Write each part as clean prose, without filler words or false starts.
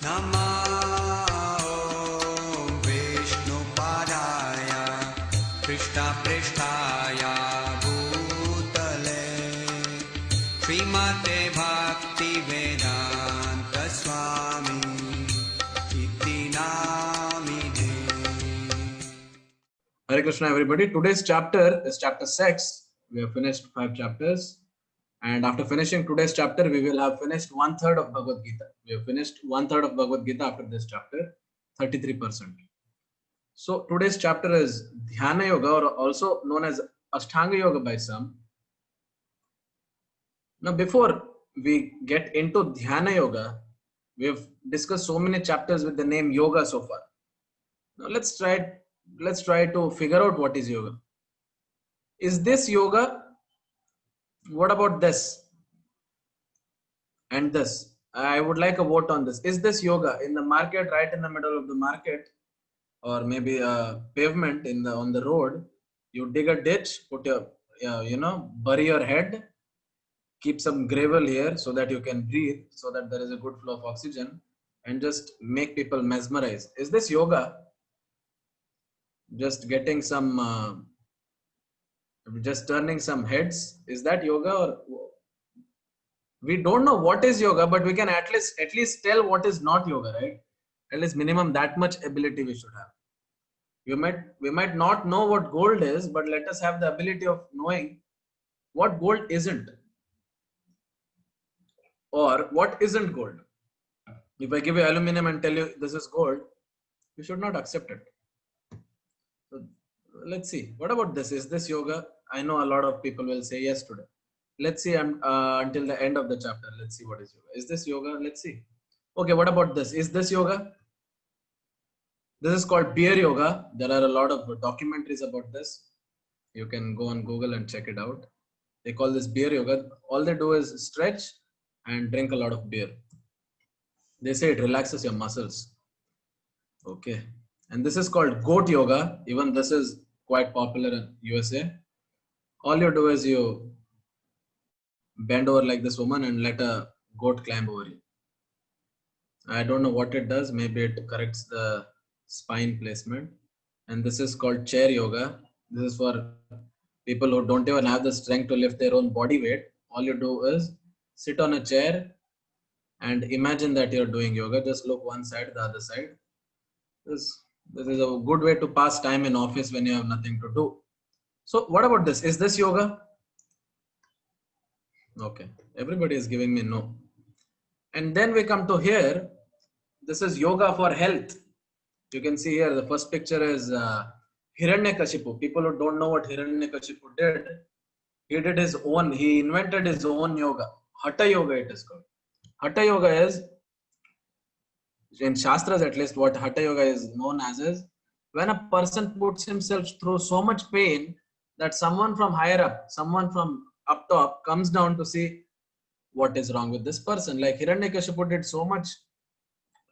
नमो विष्णुपादाय कृष्णपृष्ठाय भूतले श्रीमते भक्तिवेदान्त स्वामी इति नामिने। Hare Krishna, everybody. Today's chapter is chapter 6. We have finished 5 chapters. And after finishing today's chapter, we will have finished 1/3 of Bhagavad Gita. We have finished 1/3 of Bhagavad Gita after this chapter, 33%. So today's chapter is Dhyana Yoga, or also known as Ashtanga Yoga by some. Now, before we get into Dhyana Yoga, we have discussed so many chapters with the name Yoga so far. Now let's try to figure out what is yoga. Is this yoga? What about this and this? I would like a vote on this. Is this yoga? In the market, right in the middle of the market, or maybe a pavement on the road, you dig a ditch, put your bury your head, keep some gravel here so that you can breathe, so that there is a good flow of oxygen, and just make people mesmerized. Is this yoga? Just getting some just turning some heads, is that yoga? Or we don't know what is yoga, but we can at least tell what is not yoga, right? At least minimum that much ability we should have. We might not know what gold is, but let us have the ability of knowing what gold isn't, or what isn't gold. If I give you aluminum and tell you this is gold, you should not accept it. So let's see. What about this? Is this yoga? I know a lot of people will say yes today. Let's see until the end of the chapter. Let's see what is yoga. Is this yoga? Let's see. Okay, what about this? Is this yoga? This is called beer yoga. There are a lot of documentaries about this. You can go on Google and check it out. They call this beer yoga. All they do is stretch and drink a lot of beer. They say it relaxes your muscles. Okay. And this is called goat yoga. Even this is quite popular in USA. All you do is you bend over like this woman and let a goat climb over you. I don't know what it does. Maybe it corrects the spine placement. And this is called chair yoga. This is for people who don't even have the strength to lift their own body weight. All you do is sit on a chair and imagine that you're doing yoga. Just look one side, the other side. This is a good way to pass time in office when you have nothing to do. So what about this? Is this yoga? Okay, everybody is giving me no. And then we come to here. This is yoga for health. You can see here the first picture is Hiranyakashipu. People who don't know what Hiranyakashipu did, he invented his own yoga. Hatha yoga it is called. Hatha yoga is, in Shastras at least, what Hatha yoga is known as is when a person puts himself through so much pain that someone from higher up, someone from up top comes down to see what is wrong with this person. Like Hiranyakashipu did so much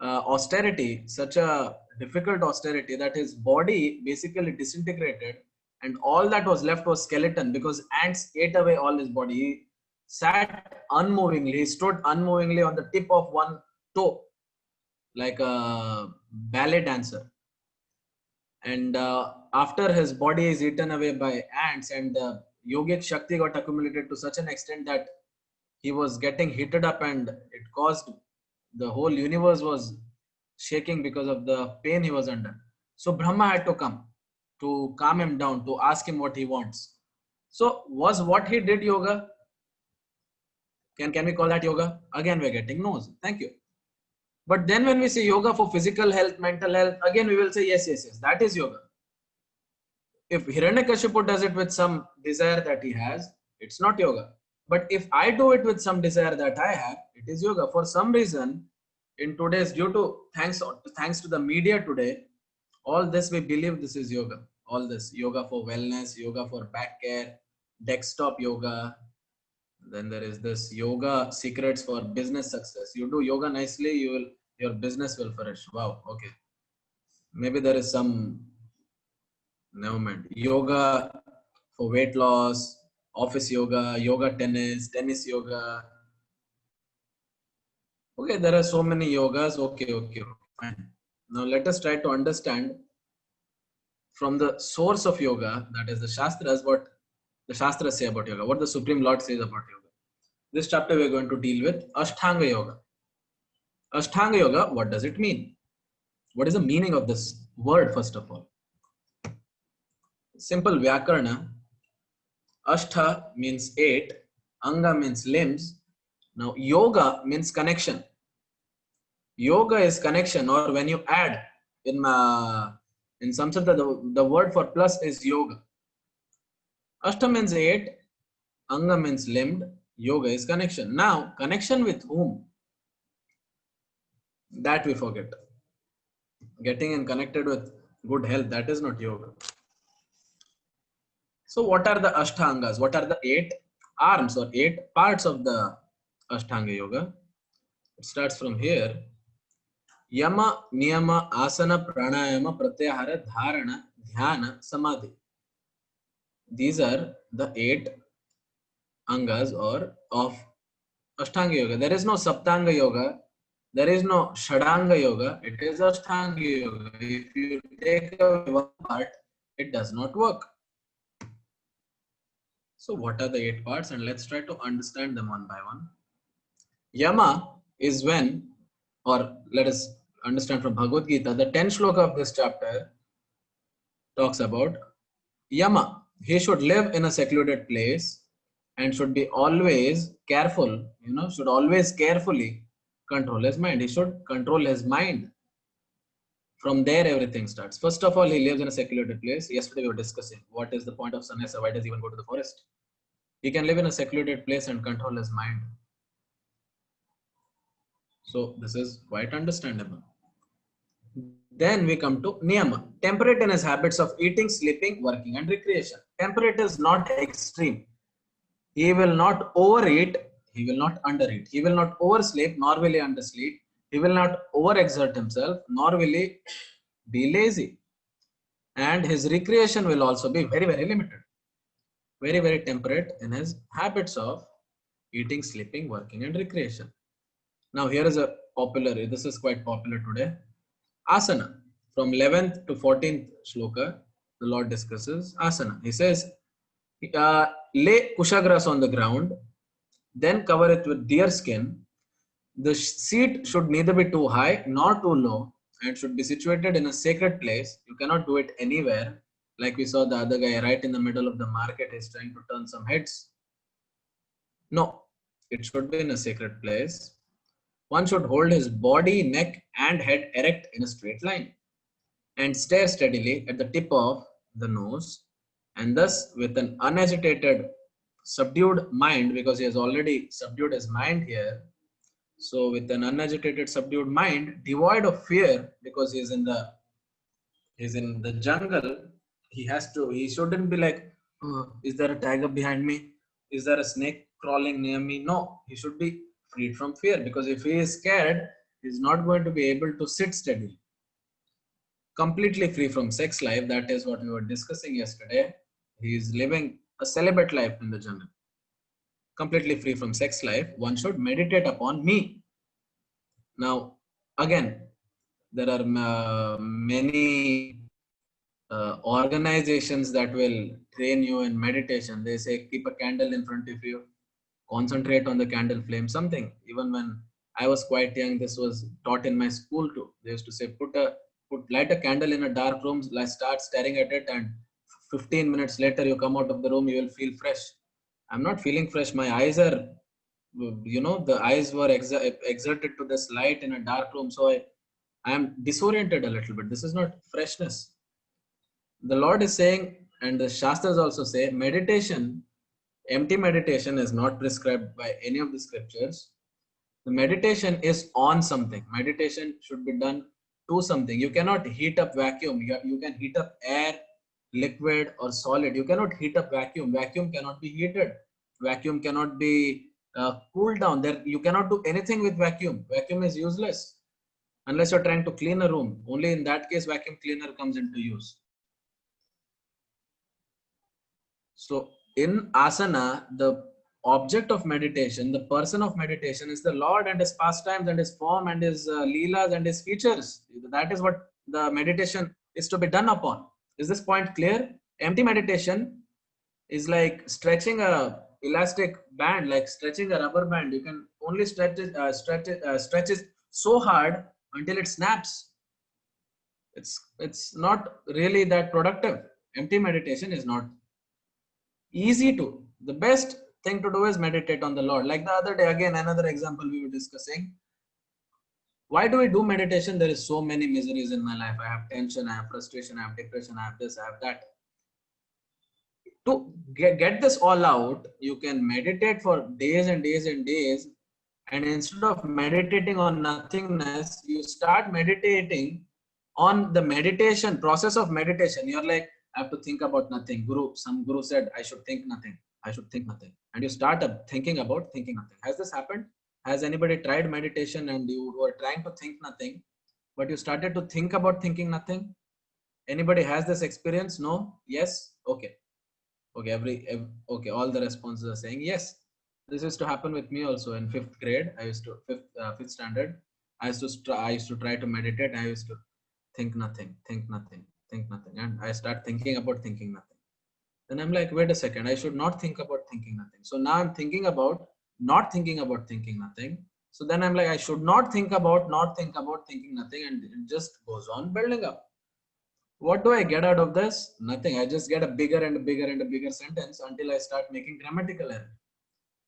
austerity, such a difficult austerity, that his body basically disintegrated and all that was left was skeleton, because ants ate away all his body. He sat unmovingly, he stood unmovingly on the tip of one toe like a ballet dancer. And after his body is eaten away by ants, and the yogic shakti got accumulated to such an extent that he was getting heated up, and it caused the whole universe was shaking because of the pain he was under. So Brahma had to come to calm him down, to ask him what he wants. So was what he did yoga? Can we call that yoga? Again, we're getting no's. Thank you. But then when we say yoga for physical health, mental health, again we will say yes, that is yoga. If Hiranyakashipu does it with some desire that he has, it's not yoga. But if I do it with some desire that I have, it is yoga. For some reason, in today's, thanks to the media today, all this we believe this is yoga. All this yoga for wellness, yoga for back care, desktop yoga. Then there is this yoga secrets for business success. You do yoga nicely, your business will flourish. Wow. Okay. Maybe there is some, never mind. Yoga for weight loss, office yoga, yoga tennis yoga. Okay, there are so many yogas. Okay, fine. Now let us try to understand from the source of yoga, that is the Shastras, what the Shastras say about yoga, what the Supreme Lord says about yoga. This chapter we are going to deal with Ashtanga Yoga. Ashtanga Yoga, what does it mean? What is the meaning of this word, first of all? Simple Vyakarna. Ashtha means 8, Anga means limbs. Now, yoga means connection. Yoga is connection, or when you add in Samskrita, the word for plus is yoga. Ashta means 8, Anga means limbed, yoga is connection. Now, connection with whom? That we forget. Getting and connected with good health, that is not yoga. So, what are the Ashtangas? What are the 8 arms or 8 parts of the Ashtanga Yoga? It starts from here. Yama, Niyama, Asana, Pranayama, Pratyahara, Dharana, Dhyana, Samadhi. These are the 8 angas or of Ashtanga Yoga. There is no Saptanga Yoga. There is no Shadanga Yoga. It is Ashtanga Yoga. If you take away one part, it does not work. So what are the 8 parts? And let's try to understand them one by one. Yama is when, or let us understand from Bhagavad Gita, the 10th shloka of this chapter talks about Yama. He should live in a secluded place and should be always careful, should always carefully control his mind. He should control his mind. From there, everything starts. First of all, he lives in a secluded place. Yesterday, we were discussing what is the point of sannyasa. Why does he even go to the forest? He can live in a secluded place and control his mind. So, this is quite understandable. Then we come to Niyama. Temperate in his habits of eating, sleeping, working, and recreation. Temperate is not extreme. He will not overeat, he will not undereat. He will not oversleep, nor will he undersleep. He will not overexert himself, nor will he be lazy. And his recreation will also be very, very limited. Very, very temperate in his habits of eating, sleeping, working, and recreation. Now, here is a popular, this is quite popular today. Asana. From 11th to 14th shloka, the Lord discusses asana. He says, lay kushagras on the ground, then cover it with deer skin. The seat should neither be too high nor too low and should be situated in a sacred place. You cannot do it anywhere. Like we saw the other guy right in the middle of the market, he's trying to turn some heads. No, it should be in a sacred place. One should hold his body, neck, and head erect in a straight line and stare steadily at the tip of the nose, and thus with an unagitated, subdued mind, because he has already subdued his mind here. So with an unagitated, subdued mind, devoid of fear, because he's in the jungle, he shouldn't be like, oh, is there a tiger behind me? Is there a snake crawling near me? No, he should be freed from fear, because if he is scared, he's not going to be able to sit steadily. Completely free from sex life, that is what we were discussing yesterday. He is living a celibate life in the jungle. Completely free from sex life, one should meditate upon me. Now, again, there are many organizations that will train you in meditation. They say, keep a candle in front of you, concentrate on the candle flame, something. Even when I was quite young, this was taught in my school too. They used to say, light a candle in a dark room, start staring at it, and 15 minutes later, you come out of the room, you will feel fresh. I'm not feeling fresh. My eyes are, the eyes were exerted to this light in a dark room. So I am disoriented a little bit. This is not freshness. The Lord is saying, and the Shastras also say, meditation, empty meditation is not prescribed by any of the scriptures. The meditation is on something. Meditation should be done to something. You cannot heat up vacuum. You can heat up air, liquid, or solid. You cannot heat up vacuum. Vacuum cannot be heated. Vacuum cannot be cooled down. You cannot do anything with vacuum. Vacuum is useless unless you're trying to clean a room. Only in that case, vacuum cleaner comes into use. So in asana, the object of meditation, the person of meditation is the Lord and his pastimes and his form and his leelas and his features. That is what the meditation is to be done upon. Is this point clear? Empty meditation is like stretching a elastic band, like stretching a rubber band. You can only stretch it so hard until it snaps. It's not really that productive. Empty meditation is not easy to. The best thing to do is meditate on the Lord. Like the other day, again, another example we were discussing. Why do we do meditation? There is so many miseries in my life. I have tension, I have frustration, I have depression, I have this, I have that. To get this all out, you can meditate for days and days and days. And instead of meditating on nothingness, you start meditating on the meditation process of meditation. You're like, I have to think about nothing. Some guru said, I should think nothing. I should think nothing. And you start thinking about thinking nothing. Has this happened? Has anybody tried meditation and you were trying to think nothing, but you started to think about thinking nothing? Anybody has this experience? No? Yes? Okay. Okay. Okay. All the responses are saying yes. This used to happen with me also in fifth grade. Fifth standard. I used to try to meditate. I used to think nothing, and I start thinking about thinking nothing. Then I'm like, wait a second, I should not think about thinking nothing. So now I'm thinking about not thinking about thinking nothing. So then I'm like, I should not think about thinking nothing, and it just goes on building up. What do I get out of this? Nothing. I just get a bigger and bigger and a bigger sentence until I start making grammatical error.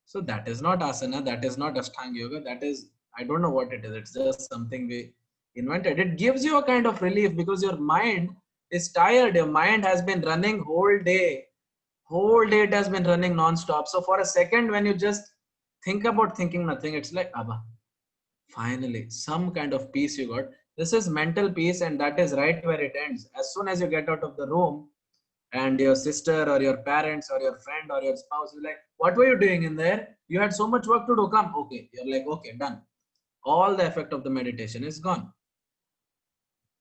So that is not asana, that is not Ashtanga yoga, that is, I don't know what it is. It's just something we invented. It gives you a kind of relief because your mind is tired. Your mind has been running whole day it has been running non-stop. So for a second, when you just think about thinking nothing, it's like, Abba, finally some kind of peace you got. This is mental peace, and that is right where it ends. As soon as you get out of the room and your sister or your parents or your friend or your spouse is like, what were you doing in there? You had so much work to do, come. Okay, you're like, okay, done. All the effect of the meditation is gone.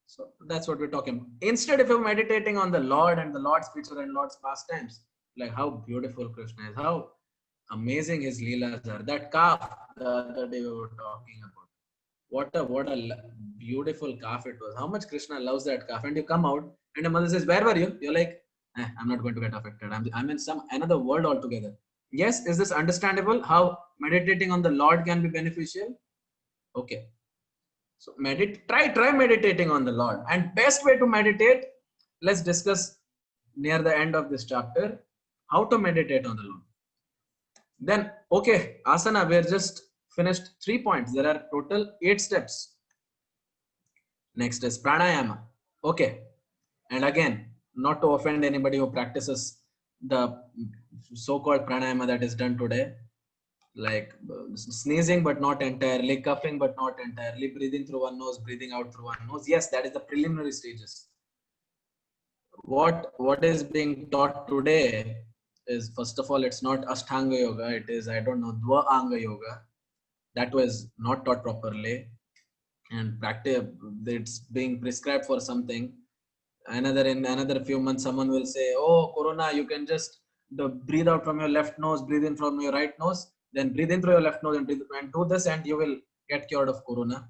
So that's what we're talking about. Instead, if you're meditating on the Lord and the Lord's feature and Lord's pastimes, like how beautiful Krishna is, how amazing his leelas are. That calf the other day we were talking about. What a beautiful calf it was. How much Krishna loves that calf. And you come out and your mother says, where were you? You're like, I'm not going to get affected. I'm in some another world altogether. Yes, is this understandable? How meditating on the Lord can be beneficial? Okay. So try meditating on the Lord. And best way to meditate, let's discuss near the end of this chapter, how to meditate on the Lord. Then, okay, asana, we're just finished 3 points. There are total 8 steps. Next is pranayama. Okay. And again, not to offend anybody who practices the so-called pranayama that is done today, like sneezing but not entirely, coughing but not entirely, breathing through one nose, breathing out through one nose. Yes, that is the preliminary stages. What is being taught today is, first of all, it's not Ashtanga yoga. It is, I don't know, Dva-anga yoga. That was not taught properly. And practice, it's being prescribed for something. In another few months, someone will say, oh, Corona, you can just breathe out from your left nose, breathe in from your right nose, then breathe in through your left nose and do this, and you will get cured of Corona.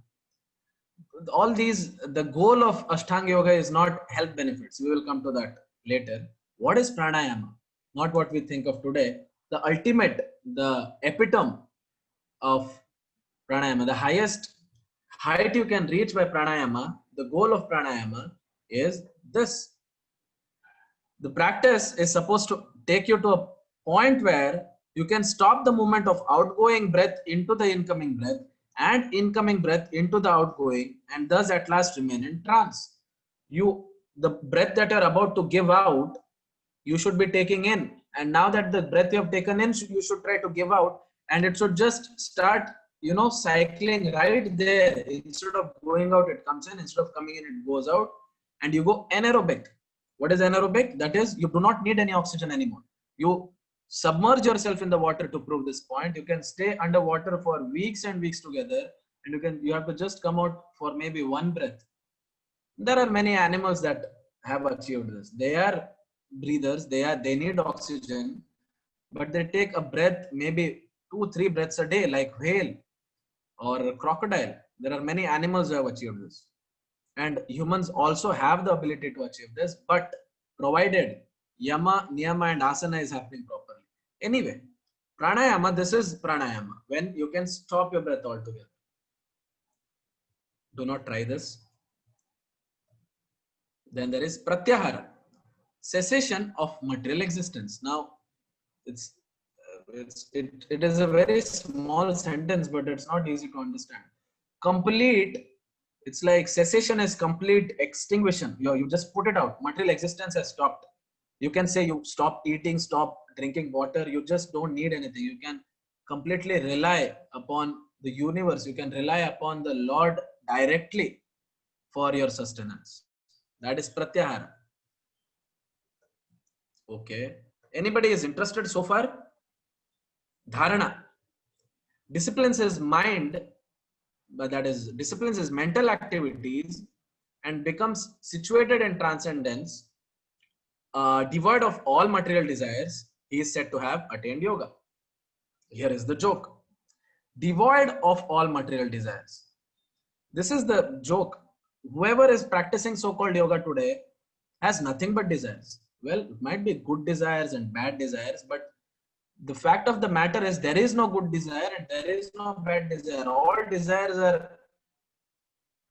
All these, the goal of Ashtanga yoga is not health benefits. We will come to that later. What is pranayama? Not what we think of today. The ultimate, the epitome of pranayama, the highest height you can reach by pranayama, the goal of pranayama is this. The practice is supposed to take you to a point where you can stop the movement of outgoing breath into the incoming breath and incoming breath into the outgoing, and thus at last remain in trance. The breath that you're about to give out, you should be taking in. And now that the breath you have taken in, you should try to give out, and it should just start, cycling right there. Instead of going out, it comes in. Instead of coming in, it goes out. And you go anaerobic. What is anaerobic? That is, you do not need any oxygen anymore. You submerge yourself in the water to prove this point. You can stay underwater for weeks and weeks together, and you have to just come out for maybe one breath. There are many animals that have achieved this. They are breathers. They need oxygen, but they take a breath, maybe 2-3 breaths a day, like whale or crocodile. There are many animals who have achieved this. And humans also have the ability to achieve this, but provided yama, niyama, and asana is happening properly. Anyway, pranayama, this is pranayama, when you can stop your breath altogether. Do not try this. Then there is pratyahara, cessation of material existence. Now, it is a very small sentence, but it's not easy to understand. Complete, it's like cessation is complete extinguishing. You just put it out. Material existence has stopped. You can say you stop eating, stop drinking water. You just don't need anything. You can completely rely upon the universe. You can rely upon the Lord directly for your sustenance. That is pratyahara. Okay. Anybody is interested so far? Dharana. Disciplines his mind, but that is disciplines his mental activities and becomes situated in transcendence, devoid of all material desires. He is said to have attained yoga. Here is the joke. Devoid of all material desires. This is the joke. Whoever is practicing so-called yoga today has nothing but desires. Well, it might be good desires and bad desires, but the fact of the matter is there is no good desire and there is no bad desire. All desires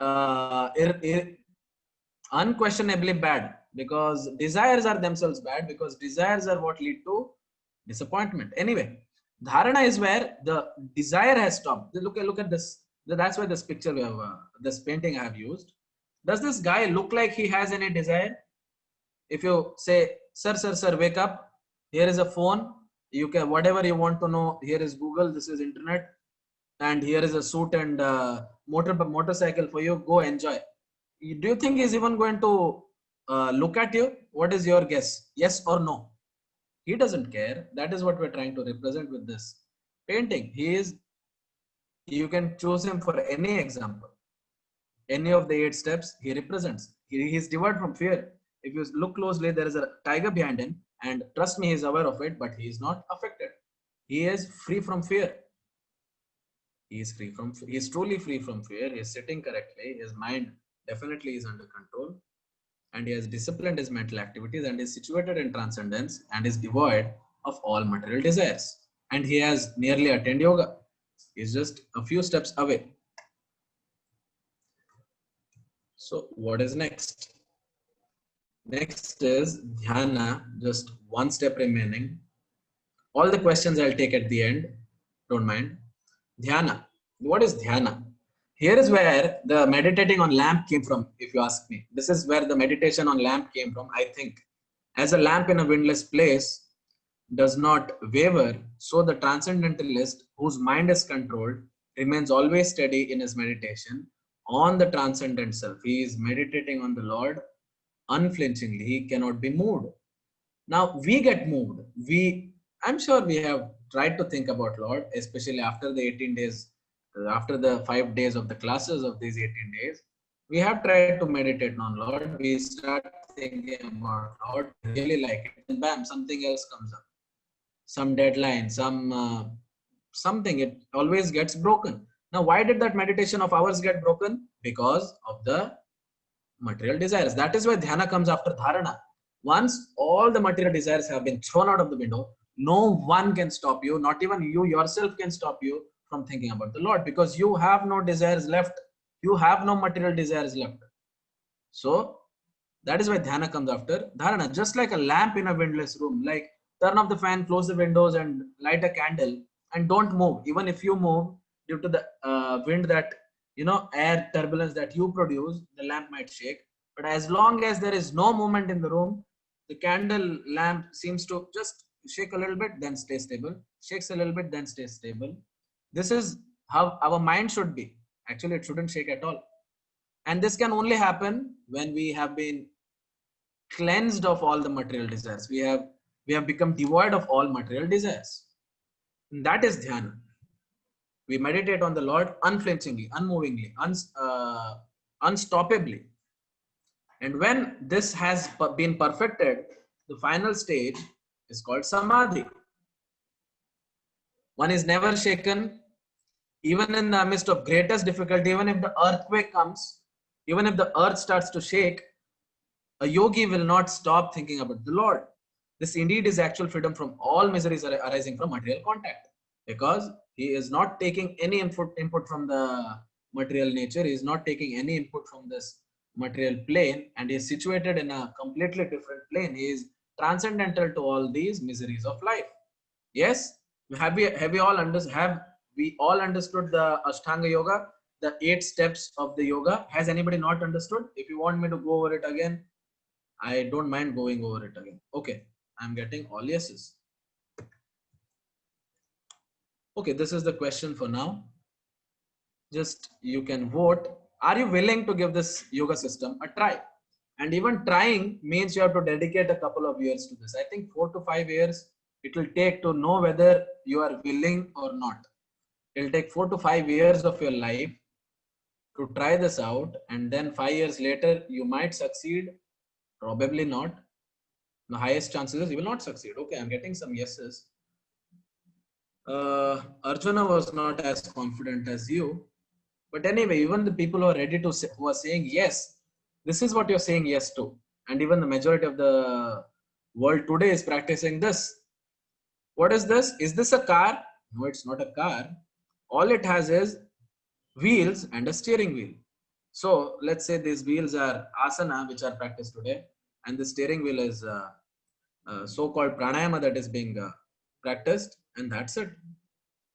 are unquestionably bad, because desires are themselves bad, because desires are what lead to disappointment. Anyway, dharana is where the desire has stopped. Look at this. That's why this picture we have, this painting I have used. Does this guy look like he has any desire? If you say, sir, wake up. Here is a phone. You can, whatever you want to know. Here is Google. This is internet. And here is a suit and motorcycle for you. Go enjoy. Do you think he's even going to look at you? What is your guess? Yes or no? He doesn't care. That is what we're trying to represent with this painting. He is, you can choose him for any example. Any of the 8 steps he represents. He is devoid from fear. If you look closely, there is a tiger behind him, and trust me, he is aware of it, but he is not affected. He is free from fear. He is truly free from fear. He is sitting correctly. His mind definitely is under control, and he has disciplined his mental activities and is situated in transcendence and is devoid of all material desires. And he has nearly attained yoga. He's just a few steps away. So what is next? Next is dhyana, just one step remaining. All the questions I'll take at the end, don't mind. Dhyana. What is dhyana? Here is where the meditating on lamp came from, if you ask me. This is where the meditation on lamp came from, I think. As a lamp in a windless place does not waver, so the transcendentalist, whose mind is controlled, remains always steady in his meditation on the transcendent self. He is meditating on the Lord unflinchingly. He cannot be moved. Now we get moved. I'm sure we have tried to think about Lord, especially after the 18 days, after the 5 days of the classes of these 18 days. We have tried to meditate on Lord. We start thinking about Lord, really like it, and bam, something else comes up. Some deadline, something, it always gets broken. Now, why did that meditation of ours get broken? Because of the material desires. That is why dhyana comes after dharana. Once all the material desires have been thrown out of the window, no one can stop you, not even you yourself can stop you from thinking about the Lord, because you have no desires left. You have no material desires left. So that is why dhyana comes after dharana. Just like a lamp in a windless room, like turn off the fan, close the windows and light a candle and don't move. Even if you move due to the wind, that, air turbulence that you produce, the lamp might shake. But as long as there is no movement in the room, the candle lamp seems to just shake a little bit, then stay stable, shakes a little bit, then stays stable. This is how our mind should be. Actually, it shouldn't shake at all. And this can only happen when we have been cleansed of all the material desires. We have become devoid of all material desires. And that is dhyana. We meditate on the Lord unflinchingly, unmovingly, unstoppably. And when this has been perfected, the final stage is called samadhi. One is never shaken, even in the midst of greatest difficulty, even if the earthquake comes, even if the earth starts to shake, a yogi will not stop thinking about the Lord. This indeed is actual freedom from all miseries arising from material contact, because he is not taking any input from the material nature. He is not taking any input from this material plane, and he is situated in a completely different plane. He is transcendental to all these miseries of life. Yes, have we all understood the Ashtanga Yoga, the 8 steps of the yoga? Has anybody not understood? If you want me to go over it again, I don't mind going over it again. Okay, I'm getting all yeses. Okay, this is the question for now. Just you can vote. Are you willing to give this yoga system a try? And even trying means you have to dedicate a couple of years to this. I think 4 to 5 years it will take to know whether you are willing or not. It will take 4 to 5 years of your life to try this out, and then 5 years later you might succeed, probably not. The highest chances is you will not succeed. Okay, I'm getting some yeses. Arjuna was not as confident as you, but anyway, even the people who are ready to say, who are saying yes, this is what you're saying yes to, and even the majority of the world today is practicing this. What is this? Is this a car? No, it's not a car. All it has is wheels and a steering wheel. So let's say these wheels are asana, which are practiced today, and the steering wheel is so-called pranayama that is being practiced, and that's it.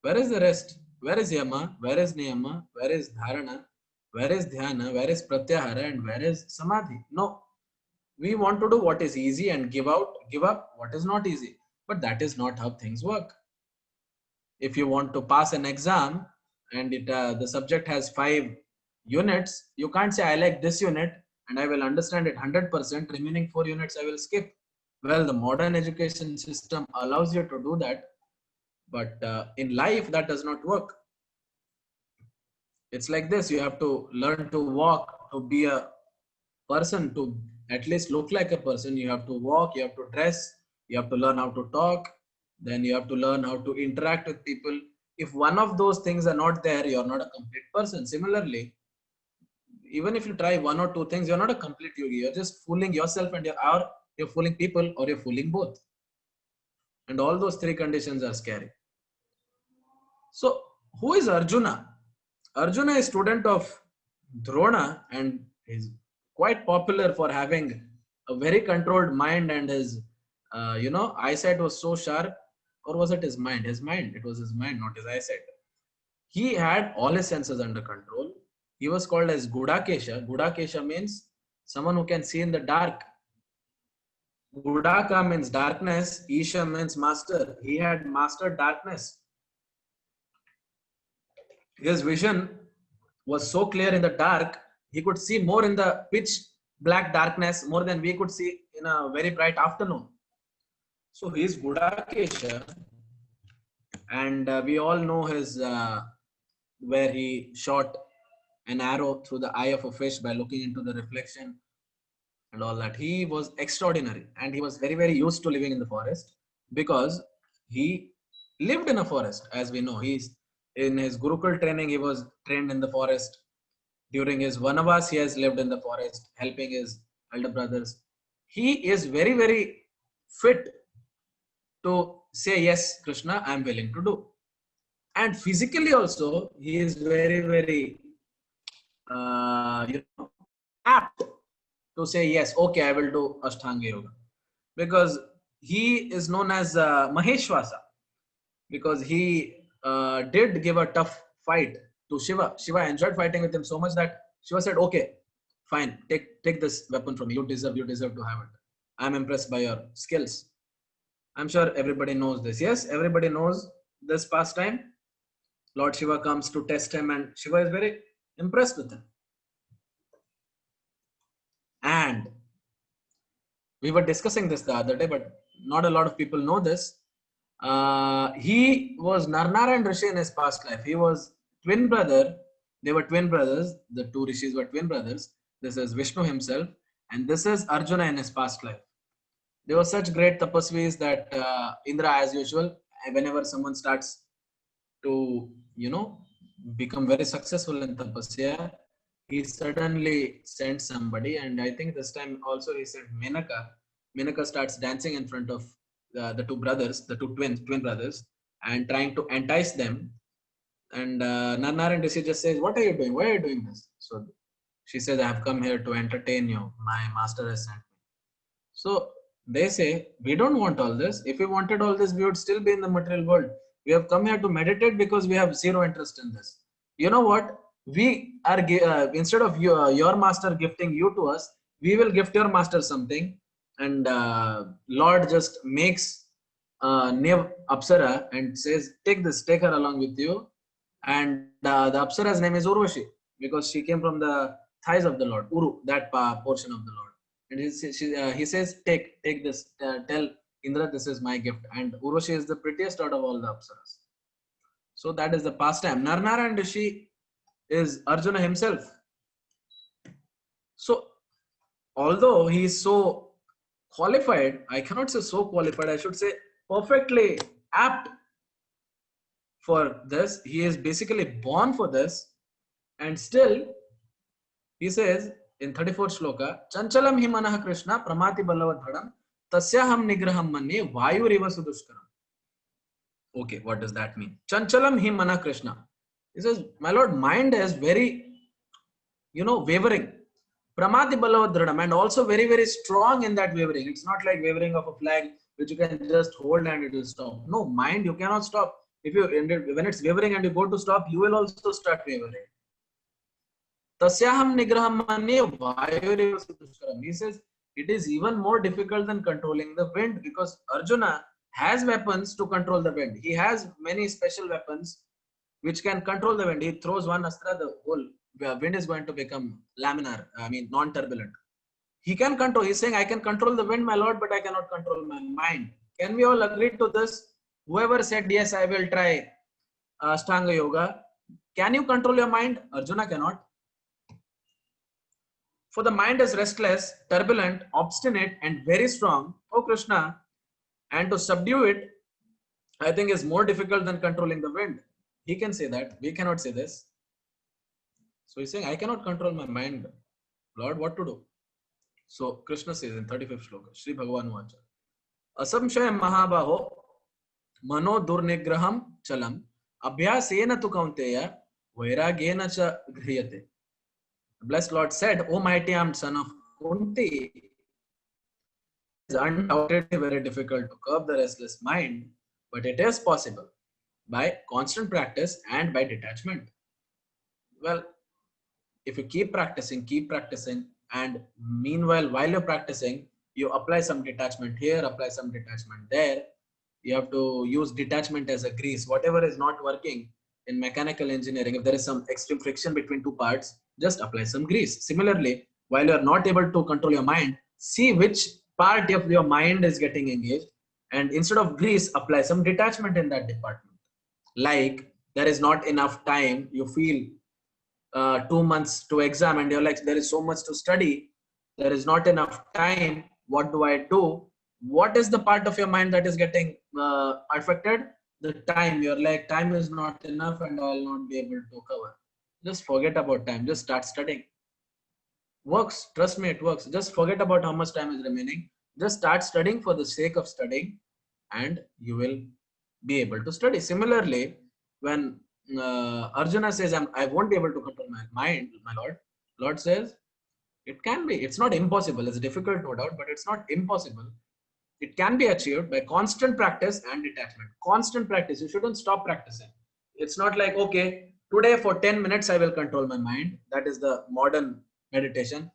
Where is the rest? Where is yama? Where is niyama? Where is dharana? Where is dhyana? Where is pratyahara? And where is samadhi? No, we want to do what is easy and give up what is not easy. But that is not how things work. If you want to pass an exam and the subject has 5 units, you can't say I like this unit and I will understand it 100%. Remaining 4 units I will skip. Well, the modern education system allows you to do that, but in life that does not work. It's like this: you have to learn to walk, to be a person, to at least look like a person. You have to walk, you have to dress, you have to learn how to talk, then you have to learn how to interact with people. If one of those things are not there, you're not a complete person. Similarly, even if you try 1 or 2 things, you're not a complete yogi. You're just fooling yourself, and you're fooling people, or you're fooling both. And all those 3 conditions are scary. So who is Arjuna? Arjuna is student of Drona and is quite popular for having a very controlled mind, and his eyesight was so sharp. Or was it his mind? His mind. It was his mind, not his eyesight. He had all his senses under control. He was called as Gudakesha. Gudakesha means someone who can see in the dark. Gudaka means darkness. Isha means master. He had mastered darkness. His vision was so clear in the dark, he could see more in the pitch black darkness, more than we could see in a very bright afternoon. So he is Gudakesha, and we all know his where he shot an arrow through the eye of a fish by looking into the reflection and all that. He was extraordinary, and he was very, very used to living in the forest because he lived in a forest. As we know, he's in his Gurukul training, he was trained in the forest. During his Vanavas, he has lived in the forest, helping his elder brothers. He is very, very fit to say, yes, Krishna, I'm willing to do. And physically also, he is very, very apt to say, yes, okay, I will do Ashtanga Yoga. Because he is known as Maheshwasa, because he did give a tough fight to Shiva. Shiva enjoyed fighting with him so much that Shiva said, okay, fine, take this weapon from me. You deserve to have it. I'm impressed by your skills. I'm sure everybody knows this. Yes, everybody knows this pastime. Lord Shiva comes to test him, and Shiva is very impressed with him. And we were discussing this the other day, but not a lot of people know this. He was Narnarayan Rishi in his past life. He was twin brother. They were twin brothers. The 2 rishis were twin brothers. This is Vishnu himself, and this is Arjuna in his past life. They were such great tapasvis that Indra, as usual, whenever someone starts to, become very successful in tapasya, he suddenly sent somebody, and I think this time also he sent Menaka. Menaka starts dancing in front of the two brothers, the two twin brothers, and trying to entice them. And Narnaren Rishi just says, "What are you doing? Why are you doing this?" So she says, "I have come here to entertain you. My master has sent me." So they say, "We don't want all this. If we wanted all this, we would still be in the material world. We have come here to meditate because we have zero interest in this." You know what? We are instead of your master gifting you to us, we will gift your master something. And Lord just makes Nev Apsara and says, "Take this, take her along with you." And the Apsara's name is Urvashi because she came from the thighs of the Lord, Uru, that portion of the Lord. And he says, take this, tell Indra, this is my gift. And Urvashi is the prettiest out of all the Apsaras. So that is the pastime. Narnarayan Rishi is Arjuna himself. So although he is so qualified, I cannot say so qualified, I should say perfectly apt for this. He is basically born for this. And still, he says in 34th shloka, Chanchalam hi manah Krishna pramati ballavadhadam tasyaham nigraham manye vayuriva sudushkaram. Okay, what does that mean? Chanchalam hi manah Krishna. He says, my Lord, mind is very, wavering. Pramati ballavadhadam, and also very, very strong in that wavering. It's not like wavering of a flag which you can just hold and it will stop. No, mind, you cannot stop. When it's wavering and you go to stop, you will also start wavering. Tasyaham nigraham manye vayuriva sudushkaram. He says it is even more difficult than controlling the wind because Arjuna has weapons to control the wind. He has many special weapons which can control the wind. He throws one astra, the whole wind is going to become laminar, non-turbulent. He can control. He's saying, I can control the wind, my Lord, but I cannot control my mind. Can we all agree to this? Whoever said, yes, I will try Ashtanga Yoga. Can you control your mind? Arjuna cannot. For the mind is restless, turbulent, obstinate, and very strong, O Krishna, and to subdue it, I think is more difficult than controlling the wind. He can say that. We cannot say this. So he's saying, I cannot control my mind. Lord, what to do? So Krishna says in 35th shloka, Shri Bhagavan Vacha, Asamshaya Mahabaho, Mano Durnigraham Chalam, Abhyasena tu Kaunteya, Vairagena cha Griyate. The blessed Lord said, O mighty armed son of Kunti, it is undoubtedly very difficult to curb the restless mind, but it is possible by constant practice and by detachment. Well, if you keep practicing, and meanwhile, while you're practicing, you apply some detachment here, apply some detachment there. You have to use detachment as a grease. Whatever is not working in mechanical engineering, if there is some extreme friction between two parts, just apply some grease. Similarly, while you're not able to control your mind, see which part of your mind is getting engaged, and instead of grease, apply some detachment in that department. Like there is not enough time, you feel 2 months to exam and you're like, there is so much to study, there is not enough time, what do I do? What is the part of your mind that is getting affected? The time. You're like, time is not enough and I'll not be able to cover. Just forget about time, just start studying. Works, trust me, it works. Just forget about how much time is remaining, just start studying for the sake of studying and you will be able to study. Similarly, when Arjuna says, I won't be able to control my mind, my Lord. Lord says, it can be. It's not impossible. It's difficult, no doubt, but it's not impossible. It can be achieved by constant practice and detachment. Constant practice. You shouldn't stop practicing. It's not like, okay, today for 10 minutes, I will control my mind. That is the modern meditation.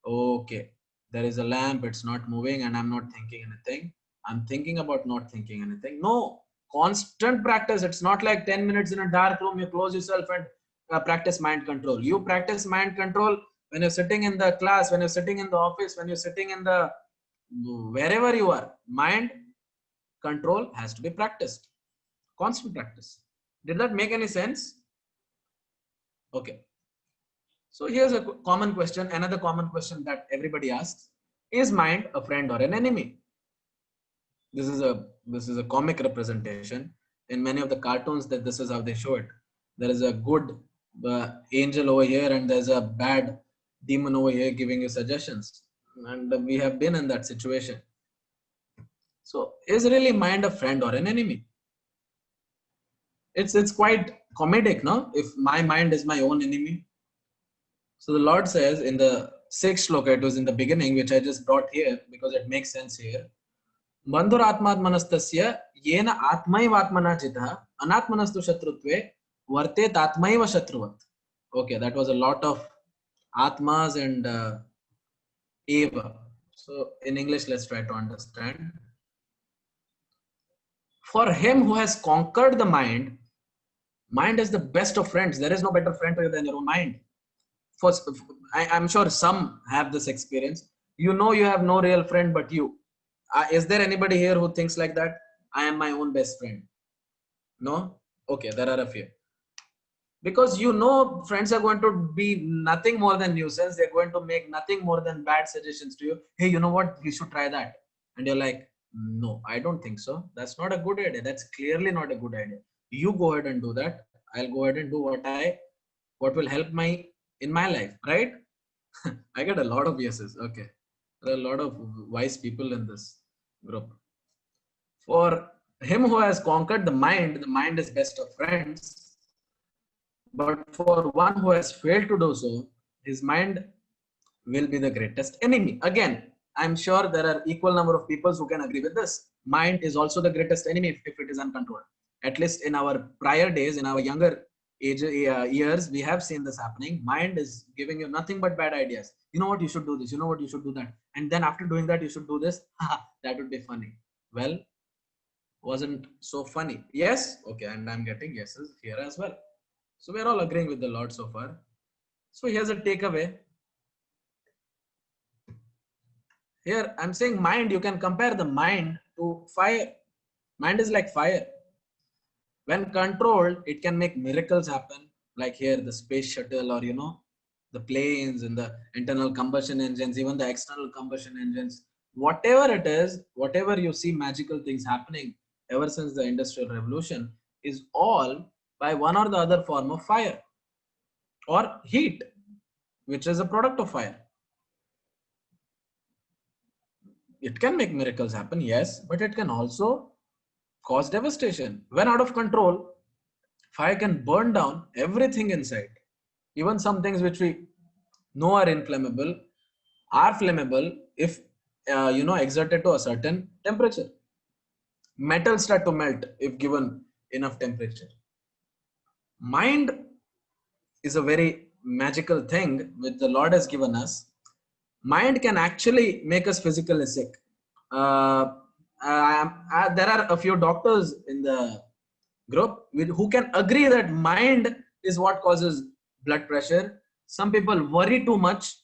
Okay, there is a lamp. It's not moving and I'm not thinking anything. I'm thinking about not thinking anything. No. Constant practice. It's not like 10 minutes in a dark room, you close yourself and practice mind control. You practice mind control when you're sitting in the class, when you're sitting in the office, when you're sitting in the wherever you are. Mind control has to be practiced. Constant practice. Did that make any sense? Okay. So here's a common question. Another common question that everybody asks: is mind a friend or an enemy? This is a comic representation. in many of the cartoons that this is how they show it. There is a good angel over here and there's a bad demon over here giving you suggestions. And we have been in that situation. So is really mind a friend or an enemy? It's quite comedic, no? If my mind is my own enemy. So the Lord says in the 6th shloka, it was in the beginning, which I just brought here because it makes sense here. Bandhur atmatmanastasya yena atmaivatmana jitah anatmanastu shatrutve varte tatmaiva shatruvat. Okay, that was a lot of atmas and eva. So in English, let's try to understand. For him who has conquered the mind, mind is the best of friends. There is no better friend than your own mind. I'm sure some have this experience. You know you have no real friend but you. Is there anybody here who thinks like that? I am my own best friend. No? Okay, there are a few. Because you know friends are going to be nothing more than nuisance. They're going to make nothing more than bad suggestions to you. Hey, you know what? You should try that. And you're like, no, I don't think so. That's not a good idea. That's clearly not a good idea. You go ahead and do that. I'll go ahead and do what will help in my life, right? I get a lot of yeses. Okay. There are a lot of wise people in this group. For him who has conquered the mind is best of friends. But for one who has failed to do so, his mind will be the greatest enemy. Again, I'm sure there are equal number of people who can agree with this. Mind is also the greatest enemy if it is uncontrolled. At least in our prior days, in our younger years, we have seen this happening. Mind is giving you nothing but bad ideas. You know what, you should do this. You know what, you should do that. And then after doing that, you should do this. That would be funny. Well, wasn't so funny. Yes? Okay, and I'm getting yeses here as well. So we're all agreeing with the Lord so far. So here's a takeaway. Here, I'm saying mind, you can compare the mind to fire. Mind is like fire. When controlled, it can make miracles happen. Like here, the space shuttle or, the planes and the internal combustion engines, even the external combustion engines. Whatever it is, whatever you see magical things happening ever since the Industrial Revolution is all by one or the other form of fire or heat, which is a product of fire. It can make miracles happen, yes, but it can also cause devastation. When out of control, fire can burn down everything inside. Even some things which we know are inflammable are flammable if exerted to a certain temperature. Metals start to melt if given enough temperature. Mind is a very magical thing which the Lord has given us. Mind can actually make us physically sick. There are a few doctors in the group who can agree that mind is what causes blood pressure. Some people worry too much,